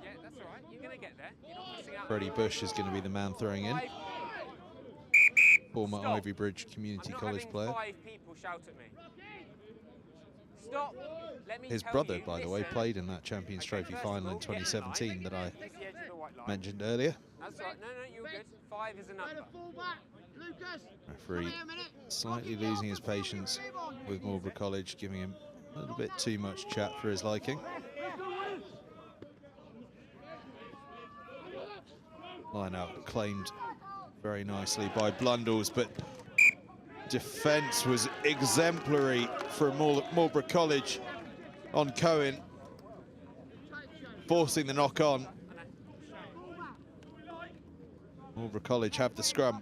Yeah, that's all right. You're going to get there. You're not missing out. Freddie Bush is going to be the man throwing in. Former Stop. Ivy Bridge Community College I'm player. not having 5 people shout at me. Stop. Let me His tell brother, you, by the way, listen. played in that Champions Okay, Trophy first of final in all, get in line. 2017 that I Take the edge of the white line. mentioned earlier. That's right. No, you're good. 5 is a number. Referee slightly losing his patience with Marlborough College, giving him a little bit too much chat for his liking. Line out claimed very nicely by Blundell's, but defence was exemplary from Marlborough College on Cohen, forcing the knock on. Marlborough College have the scrum.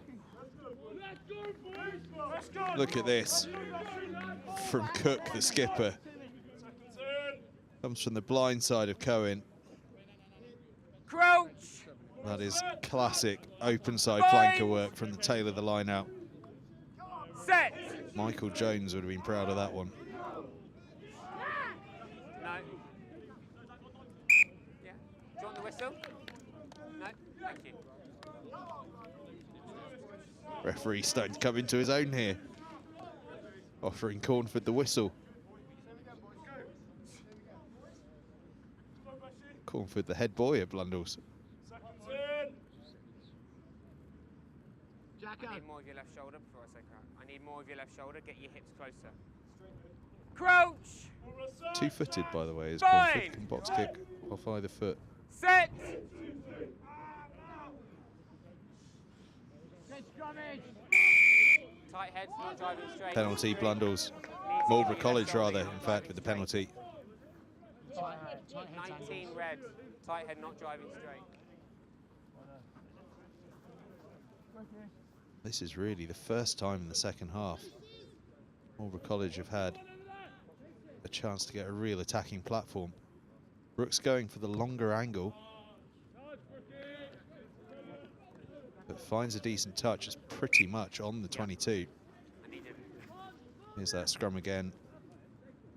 Look at this from Cook, the skipper. Comes from the blind side of Cohen. Crouch. That is classic open side flanker work from the tail of the line out. Set. Michael Jones would have been proud of that one. No. Yeah. Do you want the whistle? No. Thank you. Referee starting to come into his own here, offering Cornford the whistle. Cornford, the head boy at Blundell's. I need more of your left shoulder before I say crouch. I need more of your left shoulder. Get your hips closer. Crouch. 2-footed, by the way, is Fine. Cornford. Can box kick off either foot. Set. Tight head, not driving straight. Penalty, Blundell's. Marlborough College, rather, in fact, with the penalty. 19 red. Tight head, not driving straight. This is really the first time in the second half Marlborough College have had a chance to get a real attacking platform. Brooks going for the longer angle, but but finds a decent touch. It's pretty much on the 22. Here's that scrum again.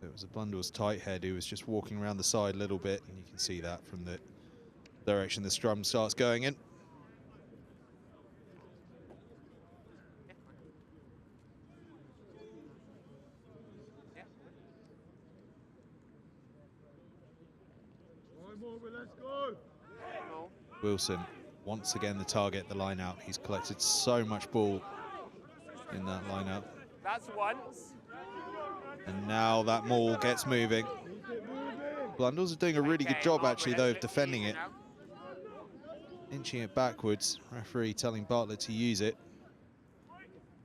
It was a Blundell's tight head who was just walking around the side a little bit, and you can see that from the direction the scrum starts going in. Let's go. Wilson, once again the target, the line out. He's collected so much ball in that line out. That's once. And now that maul gets moving. Blundell's are doing a really good job actually though of defending it. Inching it backwards. Referee telling Bartlett to use it.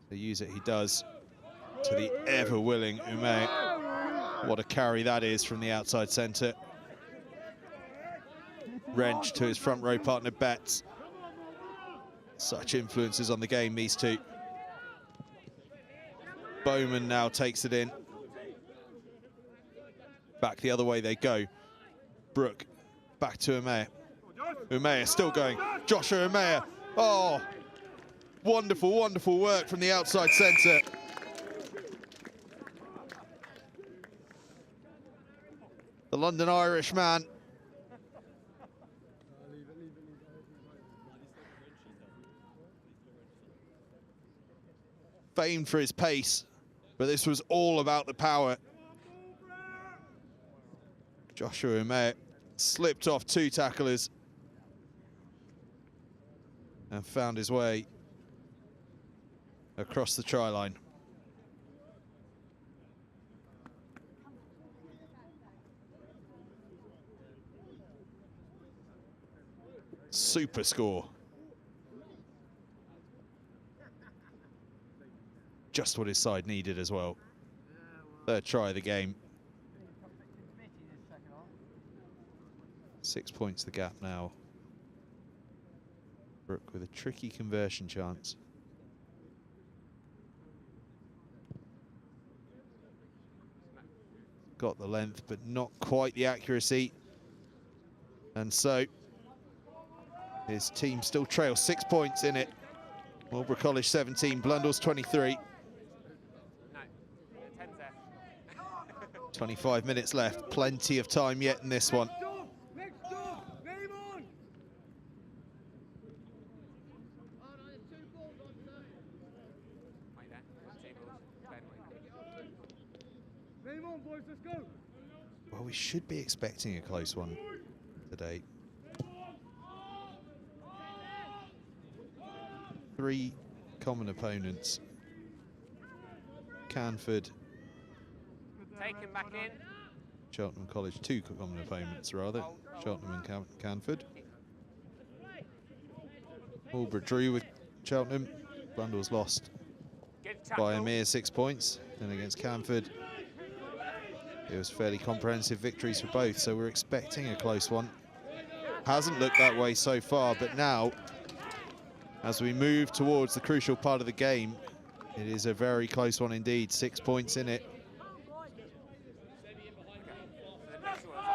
To use it he does. To the ever willing Ume. What a carry that is from the outside centre. Wrench to his front row partner Betts. Such influences on the game, these two. Bowman now takes it in. Back the other way they go. Brooke, back to Umea. Umea still going. Joshua Umea. Oh, wonderful, wonderful work from the outside centre. The London Irish man. Famed for his pace, but this was all about the power. Joshua Umea slipped off two tacklers and found his way across the try line. Super score. Just what his side needed as well. Third try of the game. 6 points the gap now. Brooke with a tricky conversion chance. Got the length, but not quite the accuracy. And so his team still trails 6 points in it. Marlborough College 17, Blundell's 23. 25 minutes left, plenty of time yet in this one. Well, we should be expecting a close one today. 3 common opponents. Canford. Take him back in. Cheltenham College, 2 common opponents rather. Cheltenham and Canford. Marlborough drew with Cheltenham. Blundell's lost by a mere 6 points. And against Canford, it was fairly comprehensive victories for both, so we're expecting a close one. Hasn't looked that way so far, but now, as we move towards the crucial part of the game, it is a very close one indeed. 6 points in it.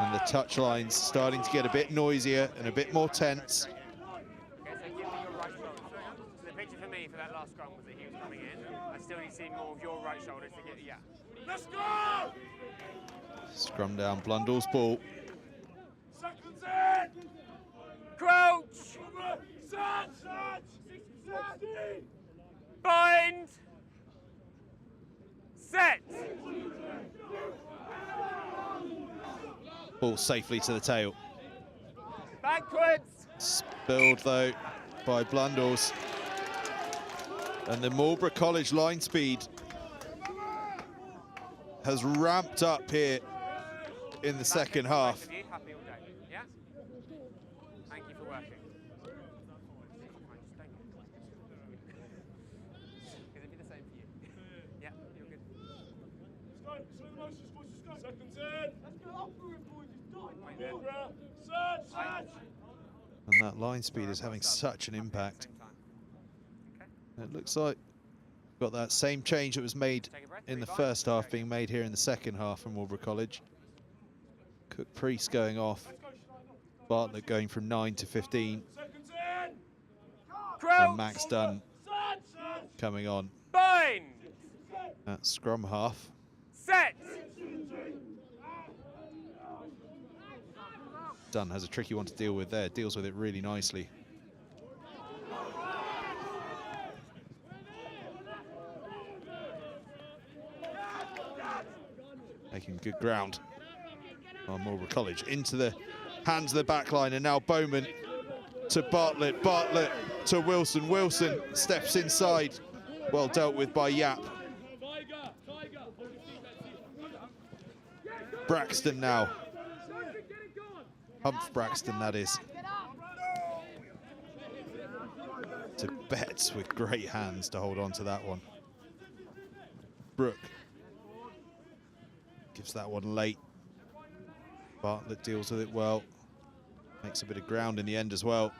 And the touch line's starting to get a bit noisier and a bit more tense. Okay, so give me your right shoulder. So the picture for me for that last scrum was that he was coming in. I still need to see more of your right shoulder to get, yeah. Let's go! Scrum down, Blundell's ball. Seconds in! Crouch! Set! Bind! Set! Ball safely to the tail. Backwards! Spilled though by Blundell's. And the Marlborough College line speed has ramped up here in the second half. Happy all day, yeah? Thank you for working. Because it'd be the same for you. Yeah, you're good. Let's go, slow motion, let's go. Seconds in! Let's go up for it, boys, it's done. Wait there. Set! And that line speed is having such an impact. It looks like we've got that same change that was made in the first half being made here in the second half from Marlborough College. Cook Priest going off. Bartlett going from 9 to 15. Seconds in! And Max Dunn coming on Bind. at scrum half. Set. Dunn has a tricky one to deal with there, deals with it really nicely. Making good ground on Marlborough College. Into the hands of the back line, and now Bowman to Bartlett. Bartlett to Wilson. Wilson steps inside. Well dealt with by Yap. Braxton now. Humph Braxton, that is. To Betts with great hands to hold on to that one. Brooke gives that one late. Bartlett deals with it well. Makes a bit of ground in the end as well.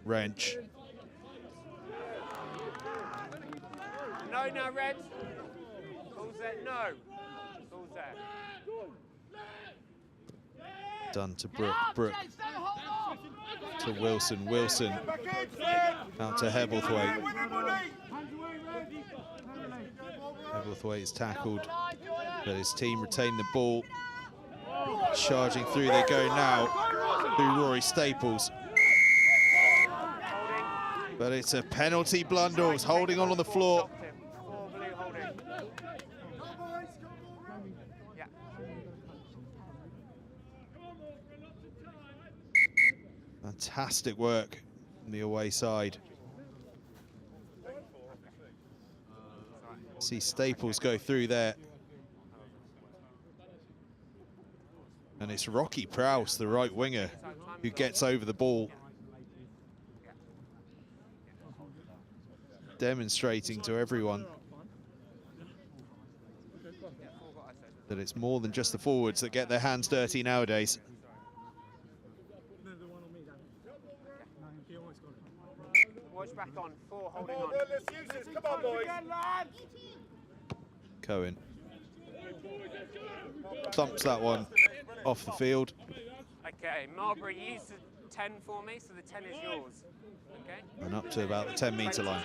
Wrench. No, no, Red. Ball's there. No. Ball's there. Done to Brooke. Brooke to Wilson. Wilson out to Hebblethwaite. Hebblethwaite is tackled, but his team retain the ball. Charging through they go now through Rory Staples. But it's a penalty. Blundell's holding on the floor. Fantastic work on the away side. See Staples go through there. And it's Rocky Prowse, the right winger, who gets over the ball. Demonstrating to everyone that it's more than just the forwards that get their hands dirty nowadays. Watch back on, 4 holding on. Let's use this, come on boys. Cohen thumps that one off the field. Okay, Marlborough, use the 10 for me, so the 10 is yours. Okay? And up to about the 10-metre line.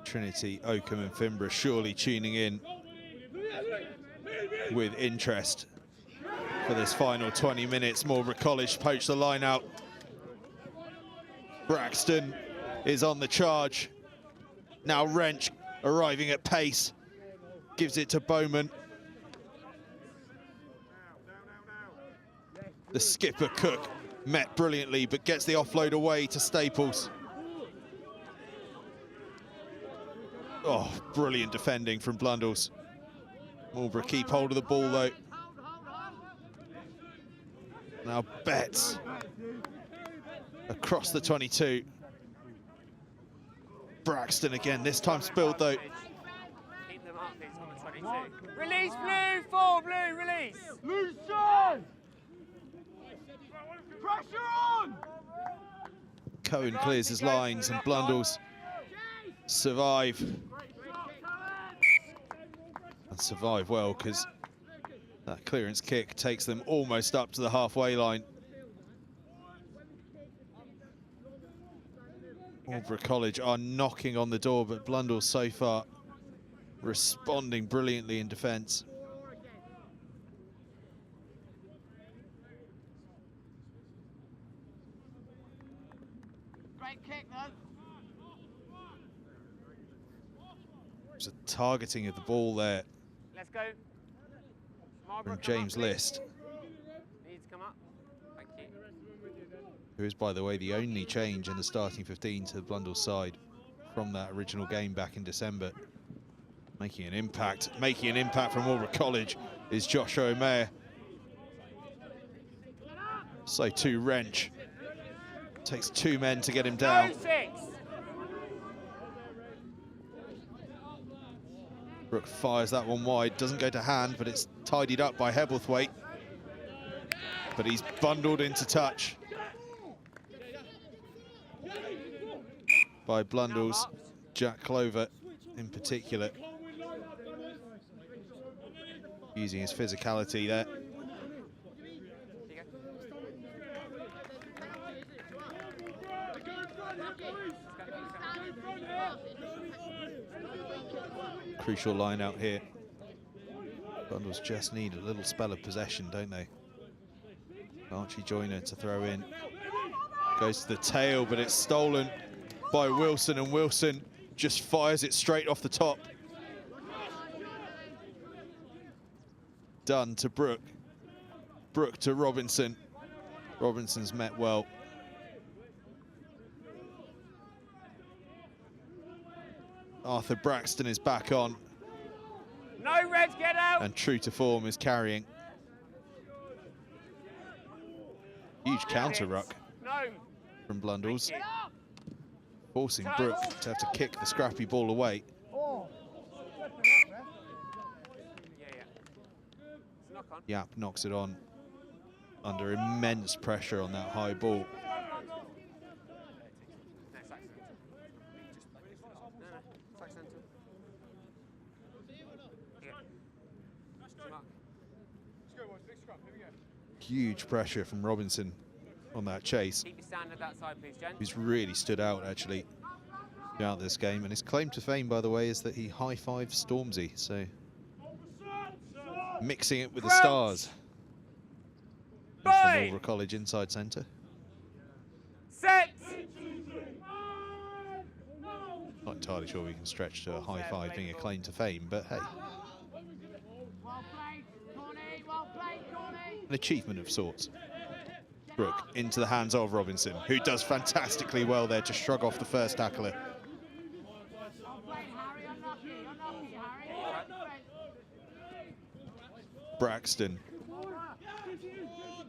Trinity, Oakham and Finborough surely tuning in with interest for this final 20 minutes. Marlborough College poach the line out. Braxton is on the charge. Now Wrench arriving at pace. Gives it to Bowman. The skipper Cook met brilliantly, but gets the offload away to Staples. Oh, brilliant defending from Blundell's. Marlborough keep hold of the ball though. Now Betts across the 22. Braxton again, this time spilled though. Keep them up, please, on the 22. Release blue, 4 blue, release. Lucian! Pressure on! Cohen clears his lines and Blundell's survive. And survive well, because that clearance kick takes them almost up to the halfway line. Marlborough College are knocking on the door, but Blundell so far responding brilliantly in defence. Great kick, though. There's a targeting of the ball there Let's go. from James List, Needs to come up. Thank you. who is, by the way, the only change in the starting 15 to the Blundell side from that original game back in December. Making an impact from Marlborough College is Joshua O'Meara. So too Wrench. Takes 2 men to get him down. Go 6. Brooke fires that one wide, doesn't go to hand, but it's tidied up by Hebblethwaite. But he's bundled into touch. by Blundell's Jack Clover in particular. Using his physicality there. Crucial line out here. Blundell's just need a little spell of possession, don't they? Archie Joyner to throw in. Goes to the tail, but it's stolen by Wilson, and Wilson just fires it straight off the top. Done to Brooke. Brooke to Robinson. Robinson's met well. Arthur Braxton is back on. No, Reds, get out! And true to form is carrying. Huge counter ruck from Blundell's. Forcing Brooke to have to kick the scrappy ball away. Yap knocks it on under immense pressure on that high ball. Huge pressure from Robinson on that chase. Keep your stand at that side, please, Jen. He's really stood out actually throughout this game, and his claim to fame, by the way, is that he high-fived Stormzy, so mixing it with the stars. That's the Marlborough College inside centre. Set! Not entirely sure we can stretch to a high five being a claim to fame, but hey. An achievement of sorts. Brooke into the hands of Robinson, who does fantastically well there to shrug off the first tackler. Braxton.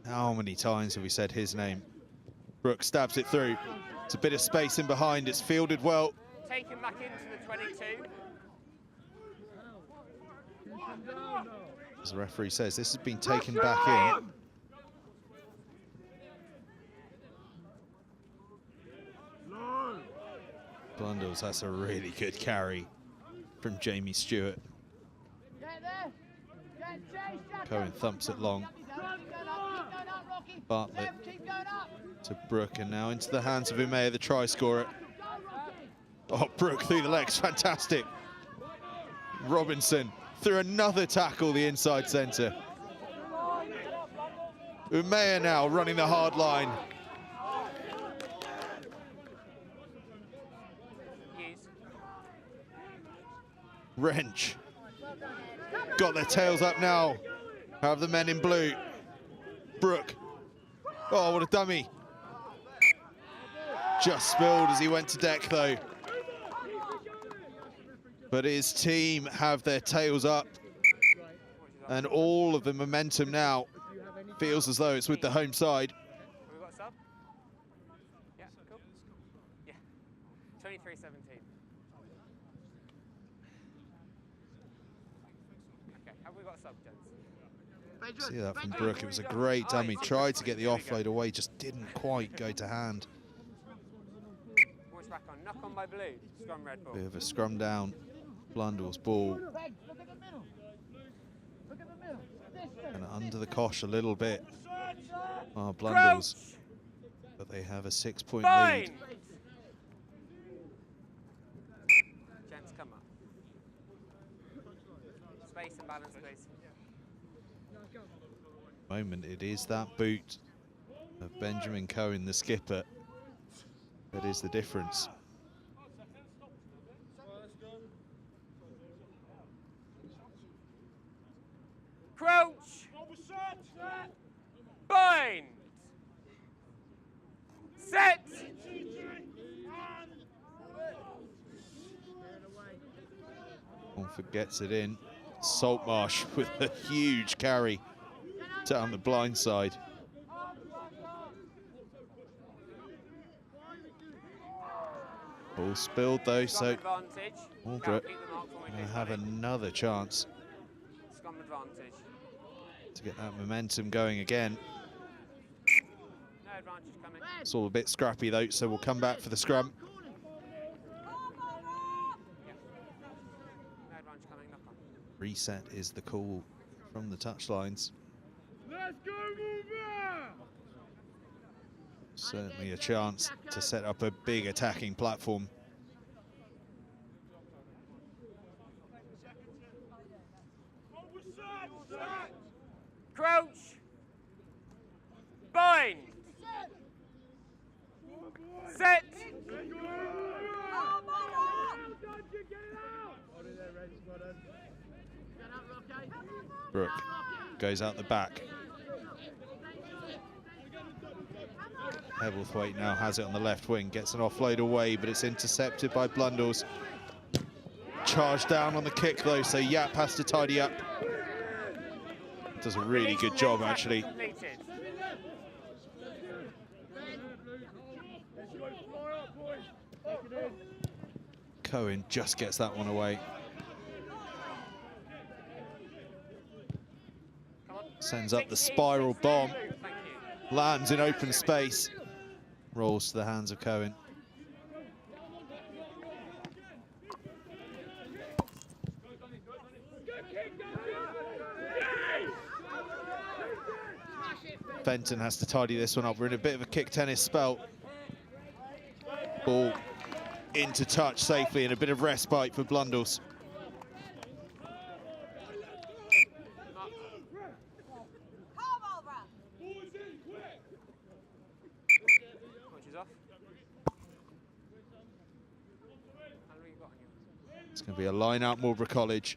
How many times have we said his name? Brooke stabs it through. It's a bit of space in behind. It's fielded well. Taken back into the 22. As the referee says, this has been taken back in. Blundell's, that's a really good carry from Jamie Stewart. Cohen thumps it long. Bartlett to Brooke, and now into the hands of Umea, the try scorer. Oh, Brooke through the legs, fantastic. Robinson through another tackle, the inside centre. Umea now running the hard line. Wrench. Got their tails up now. Have the men in blue. Brooke. Oh, what a dummy. Just spilled as he went to deck, though. But his team have their tails up. And all of the momentum now feels as though it's with the home side. Have we got a sub? Yeah, cool. Yeah. 23-17. Okay, have we got a sub, gents? See that from Brooke. It was a great dummy. Tried to get the offload away, just didn't quite go to hand. Voice back on. Knock on by blue. Scrum red ball. Bit of a scrum down. Blundell's ball. And under the cosh a little bit. Oh, Blundell's. But they have a 6-point lead. Gents, come up. Space and balance, please. Moment, it is that boot of Benjamin Cohen, the skipper, that is the difference. Crouch. Bind. Set. Montfort gets it in. Saltmarsh with a huge carry down the blind side. Ball spilled though, so Marlborough will have another chance to get that momentum going again. No advantage coming. It's all a bit scrappy though, so we'll come back for the scrum. Reset is the call from the touchlines. Let's go, Wolver! Certainly a chance to set up a big attacking platform. Crouch. Bind. Set. Brooke goes out the back. Hebblethwaite now has it on the left wing, gets an offload away, but it's intercepted by Blundell's. Charged down on the kick though, so Yap has to tidy up. Does a really good job actually. Cohen just gets that one away. Sends up the spiral bomb. Lands in open space. Rolls to the hands of Cohen. Fenton has to tidy this one up. We're in a bit of a kick tennis spell. Ball into touch safely and a bit of respite for Blundell's. It's going to be a line out Marlborough College.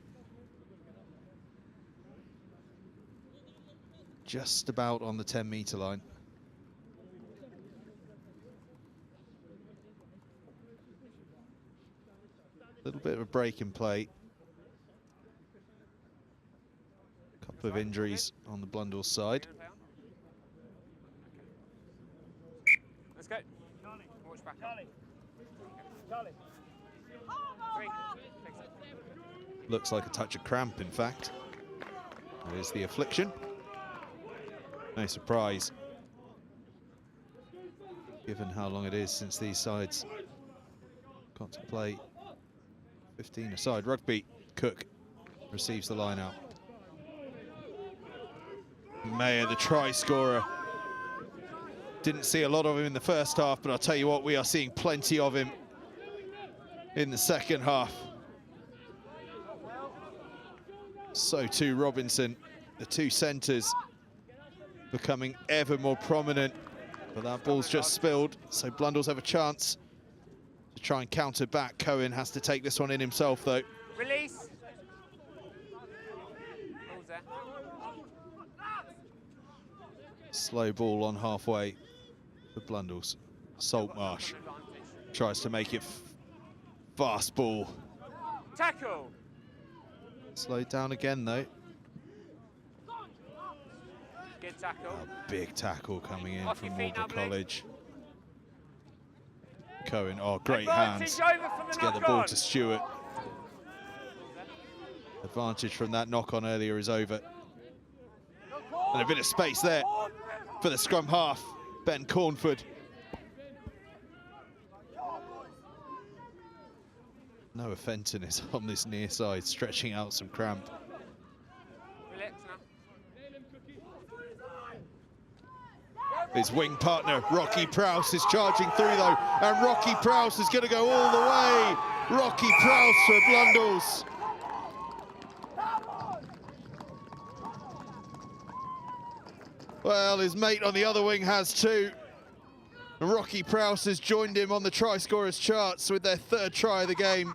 Just about on the 10-metre line. A little bit of a break in play. A couple of injuries on the Blundell's side. Let's go. Watch back. Looks like a touch of cramp, in fact. There's the affliction. No surprise, given how long it is since these sides got to play 15-a-side rugby. Cook receives the line out. Mayer, the try scorer. Didn't see a lot of him in the first half, but I'll tell you what, we are seeing plenty of him in the second half. So too Robinson, the two centres becoming ever more prominent, but that ball's just spilled, so Blundell's have a chance to try and counter back. Cohen has to take this one in himself though. Release. Slow ball on halfway for Blundell's. Saltmarsh tries to make it fast ball. Tackle. Slowed down again though. Good tackle. A big tackle coming in Off from your feet Marlborough now, Blue. College. Cohen, oh, great Advantage hands over from the to get the knock ball on. to Stewart. Advantage from that knock on earlier is over. And a bit of space there for the scrum half, Ben Cornford. Noah Fenton is on this near side, stretching out some cramp. Relax now. His wing partner, Rocky Prowse, is charging through though, and Rocky Prowse is going to go all the way. Rocky Prowse for Blundell's. Well, his mate on the other wing has too. And Rocky Prowse has joined him on the try scorers charts with their third try of the game.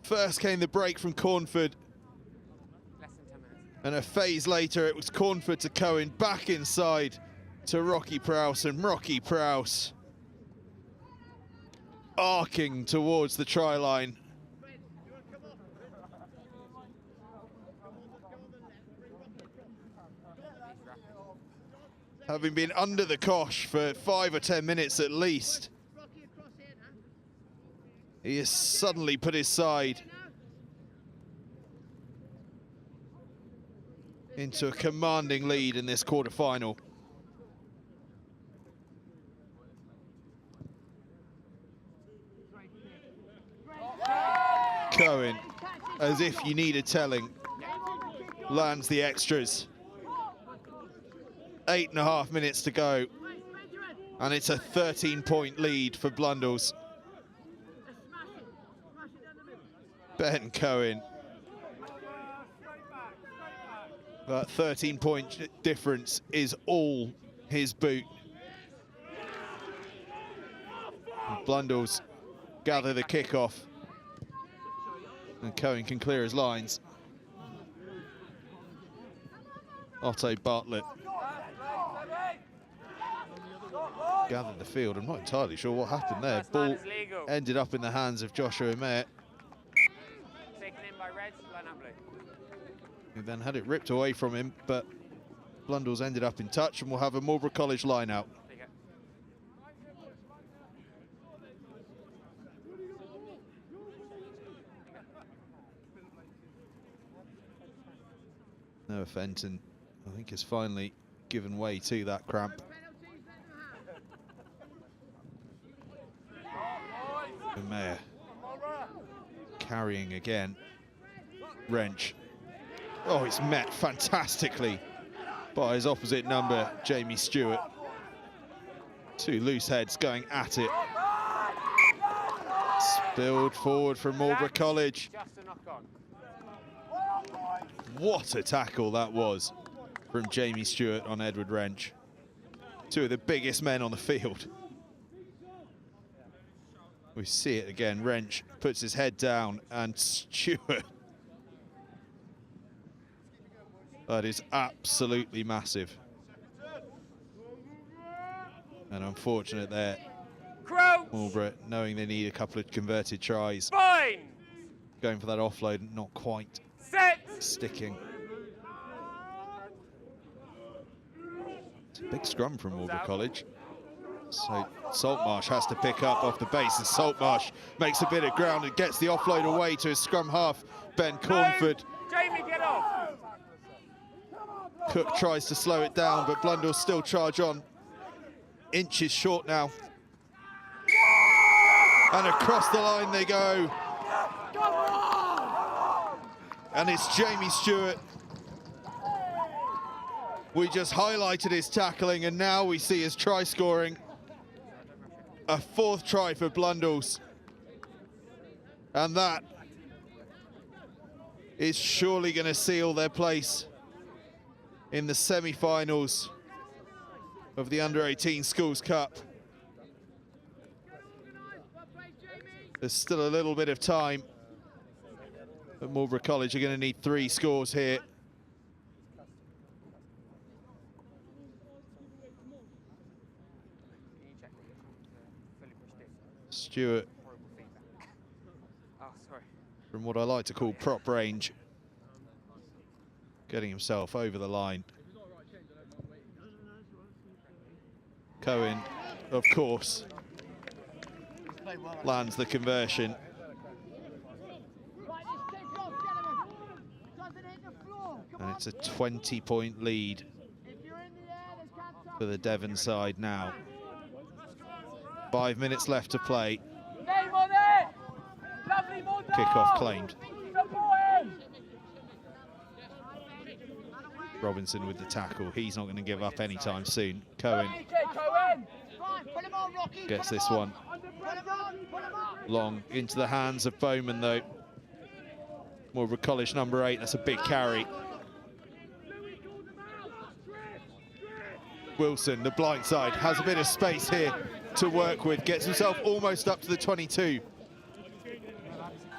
First came the break from Cornford. Less than 10 minutes. And a phase later, it was Cornford to Cohen, back inside to Rocky Prowse, and Rocky Prowse arcing towards the try line. Having been under the cosh for 5 or 10 minutes at least, he has suddenly put his side into a commanding lead in this quarter-final. Cohen, as if you needed telling, lands the extras. 8.5 minutes to go, and it's a 13-point lead for Blundell's. Ben Cohen. That 13-point difference is all his boot. And Blundell's gather the kickoff, and Cohen can clear his lines. Otto Bartlett gathered the field. I'm not entirely sure what happened there. Ball ended up in the hands of Joshua Mayer, Taken in by Reds, line up blue. who then had it ripped away from him, but Blundell's ended up in touch, and we'll have a Marlborough College line out. There you go. Noah Fenton, I think, has finally given way to that cramp. And Mayer carrying again. Wrench. Oh, it's met fantastically by his opposite number, Jamie Stewart. Two loose heads going at it. Spilled forward from Marlborough College. Just a knock on. What a tackle that was from Jamie Stewart on Edward Wrench. Two of the biggest men on the field. We see it again. Wrench puts his head down, and Stewart. That is absolutely massive. And unfortunate there. Crouch! Marlborough, knowing they need a couple of converted tries. Fine! Going for that offload, not quite Set! sticking. It's a big scrum from Marlborough College. So Saltmarsh has to pick up off the base, and Saltmarsh makes a bit of ground and gets the offload away to his scrum half, Ben Cornford. Jamie, get off! Cook tries to slow it down, but Blundell still charge on. Inches short now. And across the line they go. And it's Jamie Stewart. We just highlighted his tackling, and now we see his try scoring. A fourth try for Blundell's. And that is surely going to seal their place in the semi-finals of the Under-18 Schools Cup. There's still a little bit of time, but Marlborough College are going to need 3 scores here. Stewart, Oh, sorry. from what I like to call prop range, getting himself over the line. Cohen, of course, lands the conversion. And it's a 20-point lead for the Devon side now. 5 minutes left to play. Kickoff claimed. Robinson with the tackle. He's not going to give up anytime soon. Cohen gets this one long into the hands of Bowman, though. Marlborough College number 8. That's a big carry. Wilson, the blind side, has a bit of space here to work with. Gets himself almost up to the 22.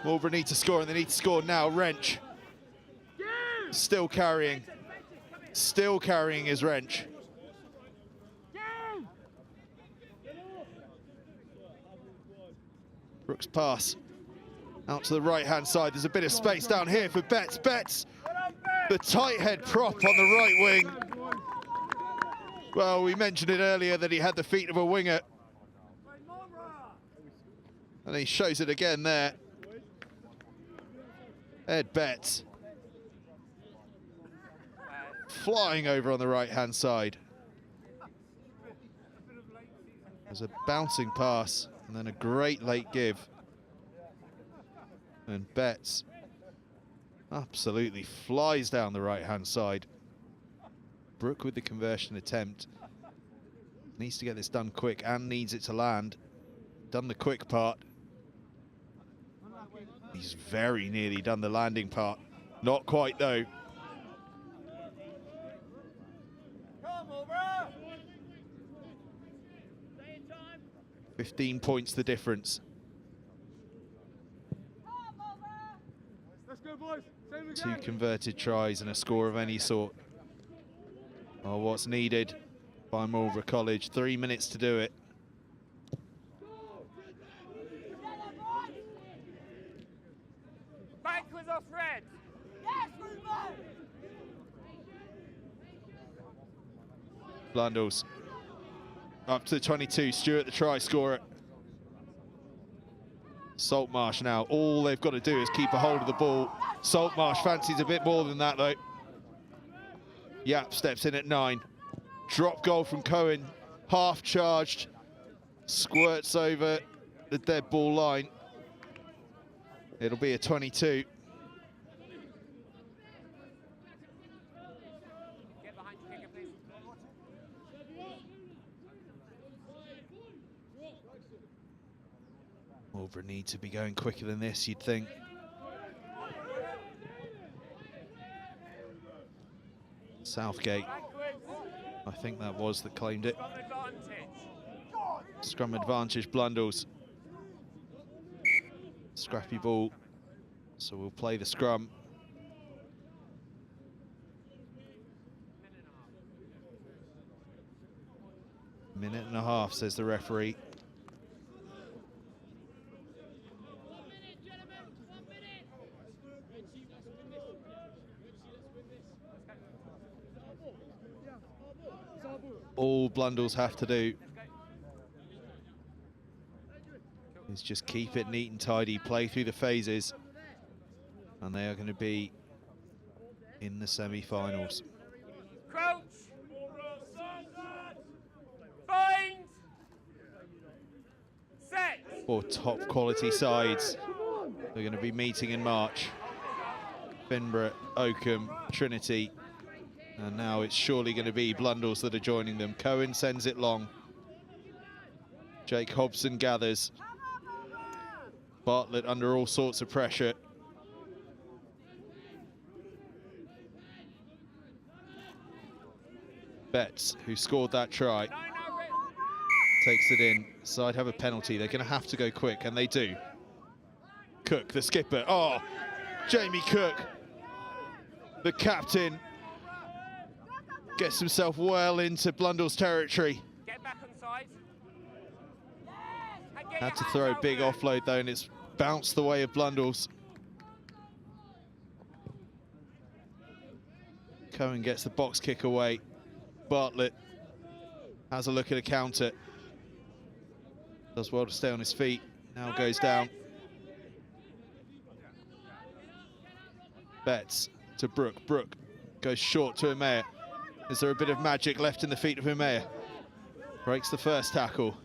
Marlborough need to score, and they need to score now. Wrench still carrying. Still carrying his Wrench. Brooks pass out to the right-hand side. There's a bit of space down here for Betts. Betts, the tight head prop on the right wing. Well, we mentioned it earlier that he had the feet of a winger. And he shows it again there. Ed Betts. Flying over on the right-hand side. There's a bouncing pass and then a great late give. And Betts absolutely flies down the right-hand side. Brooke with the conversion attempt. Needs to get this done quick and needs it to land. Done the quick part. He's very nearly done the landing part. Not quite though. 15 points the difference. Let's go, boys. Same Two again. converted tries and a score of any sort are what's needed by Marlborough College. 3 minutes to do it. Backwards off red. Blundell's up to the 22. Stewart, the try scorer. Saltmarsh now. All they've got to do is keep a hold of the ball. Saltmarsh fancies a bit more than that, though. Yap steps in at 9. Drop goal from Cohen. Half charged. Squirts over the dead ball line. It'll be a 22. Get behind your kicker, please. Marlborough need to be going quicker than this, you'd think. Southgate, I think that was that claimed it. Got an advantage. Scrum advantage, Blundell's. Scrappy ball, so we'll play the scrum. Minute and a half, says the referee. All Blundell's have to do is just keep it neat and tidy, play through the phases, and they are going to be in the semi-finals. Crouch. Bind. Set. Four top quality sides they're going to be meeting in March. Finborough, Oakham, Trinity, and now it's surely going to be Blundell's that are joining them. Cohen sends it long. Jake Hobson gathers. Bartlett under all sorts of pressure. Betts, who scored that try, takes it in. Side have a penalty. They're going to have to go quick, and they do. Cook, the skipper. Oh, Jamie Cook, the captain, gets himself well into Blundell's territory. Get back on side. Had to throw a big offload though, and it's bounced the way of Blundell's. Cohen gets the box kick away. Bartlett has a look at a counter. Does well to stay on his feet. Now goes down. Betts to Brooke. Brooke goes short to Umeya. Is there a bit of magic left in the feet of Umeya? Breaks the first tackle.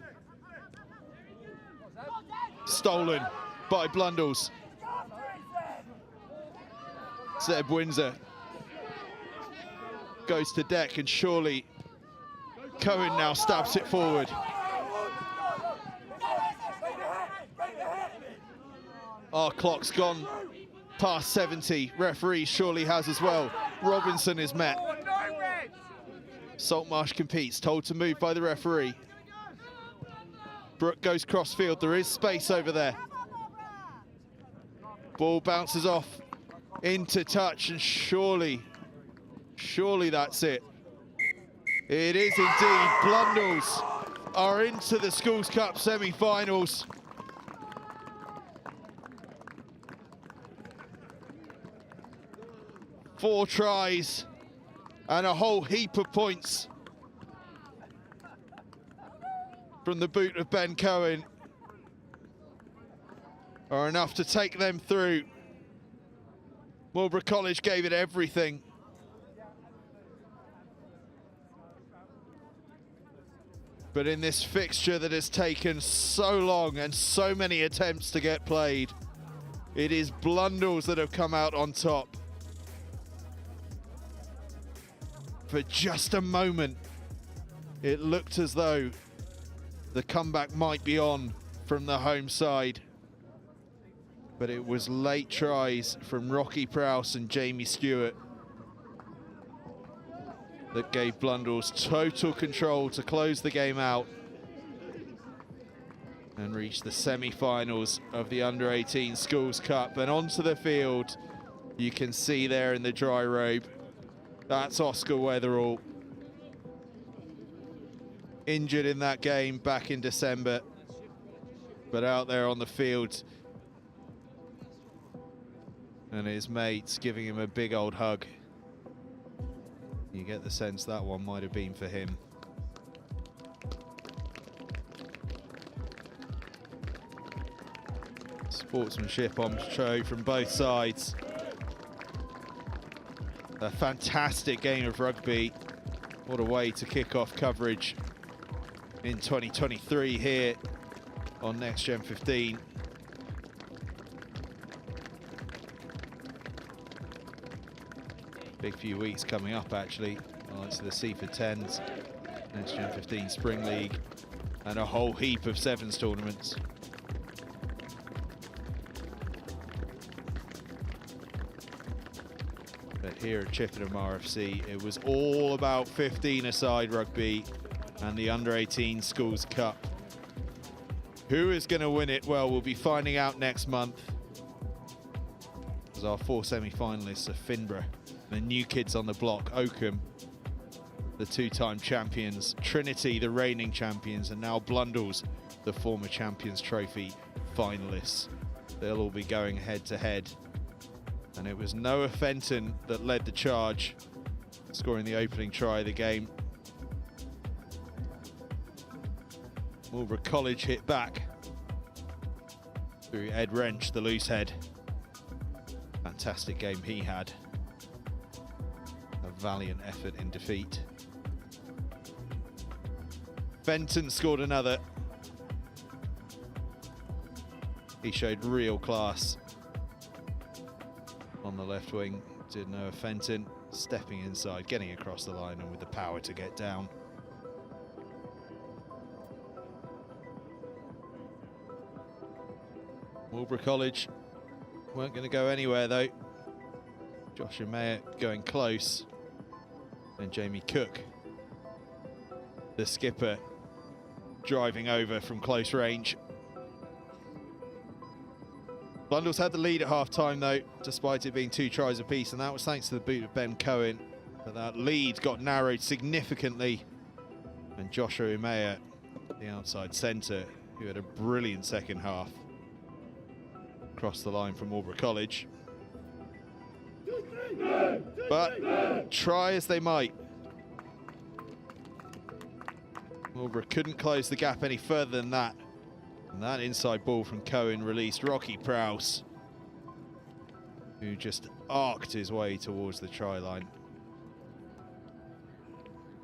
Stolen by Blundell's. Zeb Windsor goes to deck, and surely Cohen now stabs it forward. Our clock's gone past 70. Referee surely has as well. Robinson is met. Saltmarsh competes, told to move by the referee. Brooke goes cross-field. There is space over there. Ball bounces off into touch, and surely that's it. It is indeed. Blundell's are into the Schools Cup semi-finals. Four tries and a whole heap of points from the boot of Ben Cohen are enough to take them through. Marlborough College gave it everything. But in this fixture that has taken so long and so many attempts to get played, It is Blundell's that have come out on top. For just a moment, it looked as though the comeback might be on from the home side. But it was late tries from Rocky Prowse and Jamie Stewart that gave Blundell's total control to close the game out and reach the semi-finals of the Under-18 Schools Cup. And onto the field, you can see there in the dry robe, that's Oscar Weatherall. Injured in that game back in December, but out there on the field. And his mates giving him a big old hug. You get the sense that one might have been for him. Sportsmanship on show from both sides. A fantastic game of rugby. What a way to kick off coverage in 2023 here on NextGen15. Big few weeks coming up actually. Likes of the Seaford 10s, NextGen15 Spring League, and a whole heap of sevens tournaments. But here at Chippenham RFC, it was all about 15-a-side rugby and the Under-18 Schools Cup. Who is going to win it? Well, we'll be finding out next month. As our 4 semi-finalists are Finborough, the new kids on the block, Oakham, the 2-time champions, Trinity, the reigning champions, and now Blundell's, the former Champions Trophy finalists. They'll all be going head-to-head. And it was Noah Fenton that led the charge, scoring the opening try of the game. Marlborough College hit back through Ed Wrench, the loose head. Fantastic game he had. A valiant effort in defeat. Fenton scored another. He showed real class on the left wing, did Noah Fenton, stepping inside, getting across the line, and with the power to get down. Marlborough College weren't going to go anywhere though. Joshua Mayer going close, and Jamie Cook, the skipper, driving over from close range. Blundell's had the lead at half-time though, despite it being 2 tries apiece, and that was thanks to the boot of Ben Cohen. But that lead got narrowed significantly, and Joshua Umea, the outside centre, who had a brilliant second half, crossed the line from Marlborough College. But try as they might, Marlborough couldn't close the gap any further than that. And that inside ball from Cohen released Rocky Prowse, who just arced his way towards the try line.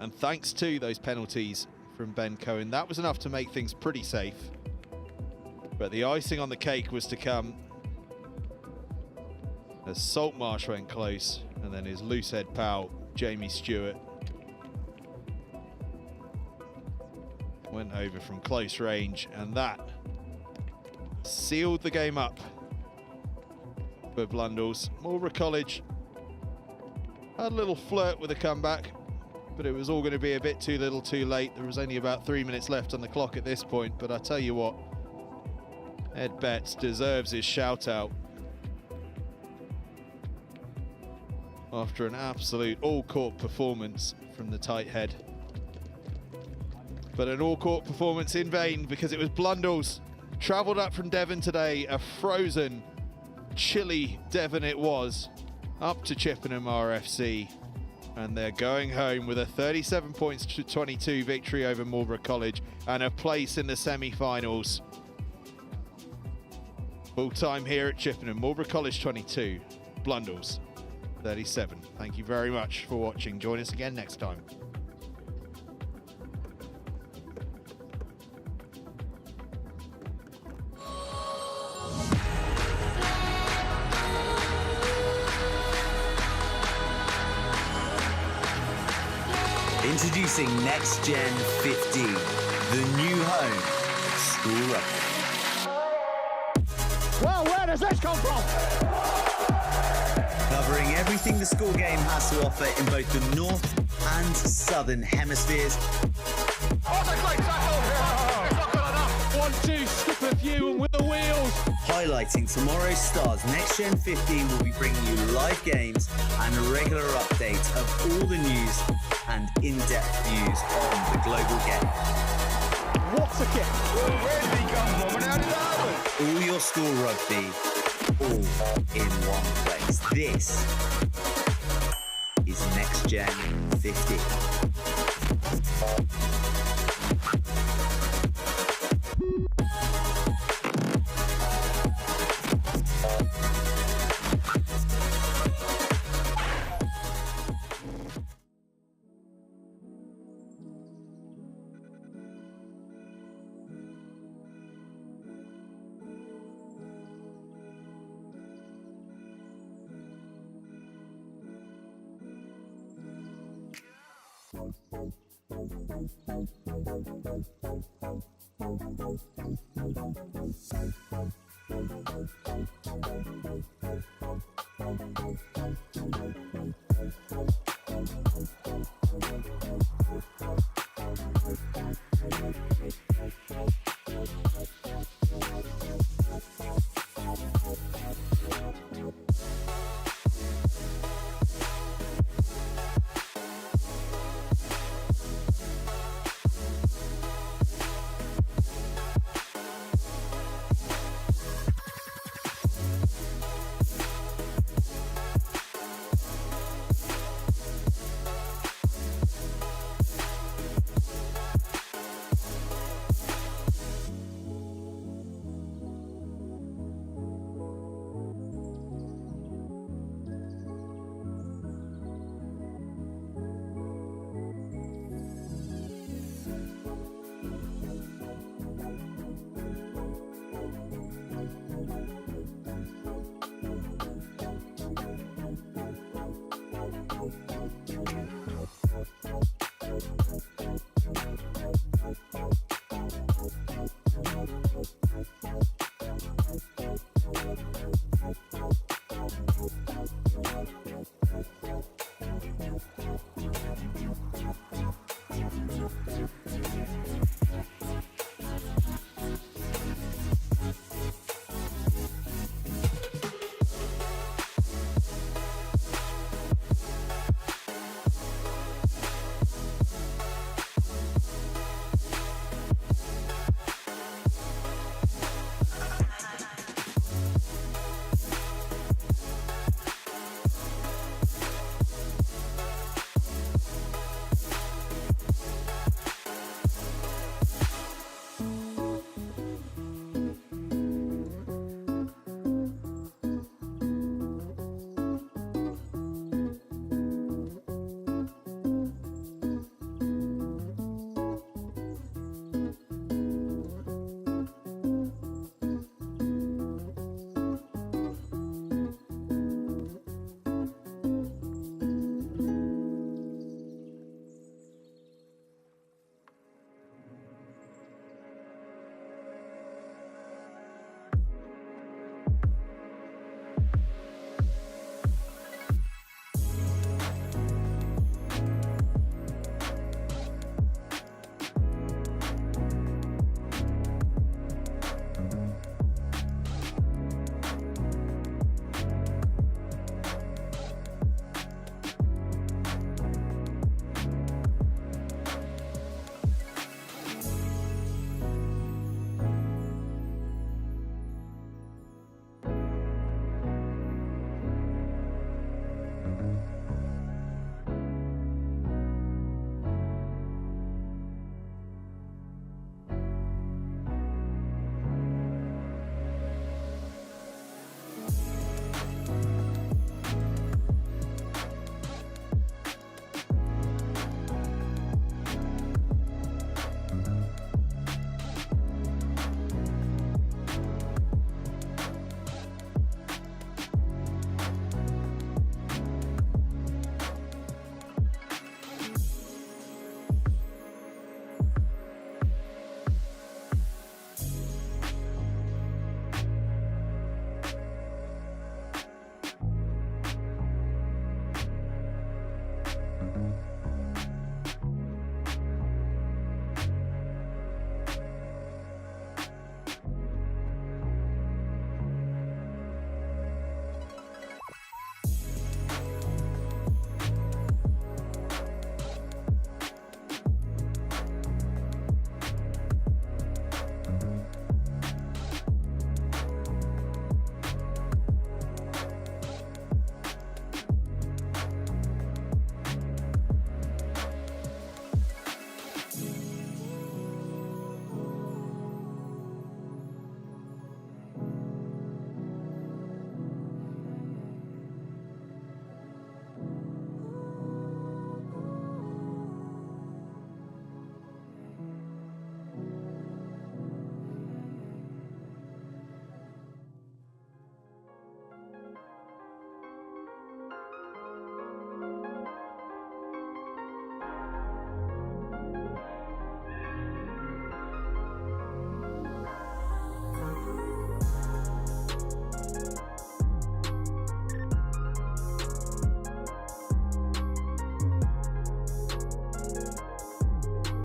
And thanks to those penalties from Ben Cohen, that was enough to make things pretty safe. But the icing on the cake was to come as Saltmarsh went close, and then his loose head pal, Jamie Stewart, went over from close range, and that sealed the game up for Blundell's. Marlborough College had a little flirt with a comeback, but it was all going to be a bit too little too late. There was only about 3 minutes left on the clock at this point, but I tell you what, Ed Betts deserves his shout out after an absolute all-court performance from the tight head. But an all-court performance in vain, because it was Blundell's. Travelled up from Devon today, a frozen, chilly Devon it was, up to Chippenham RFC. And they're going home with a 37 points to 22 victory over Marlborough College and a place in the semi-finals. Full time here at Chippenham, Marlborough College 22, Blundell's 37. Thank you very much for watching. Join us again next time. Introducing NextGenXV, the new home of school rugby. Well, where does this come from? Covering everything the school game has to offer in both the north and southern hemispheres. Oh, it's a great tackle! It's not good enough! 1-2, skip a few and with the wheels. Highlighting tomorrow's stars, NextGen15 will be bringing you live games and a regular update of all the news and in-depth views on the global game. What's a kick? Where did he come from and how did that happen? All your school rugby, all in one place. This is NextGen15.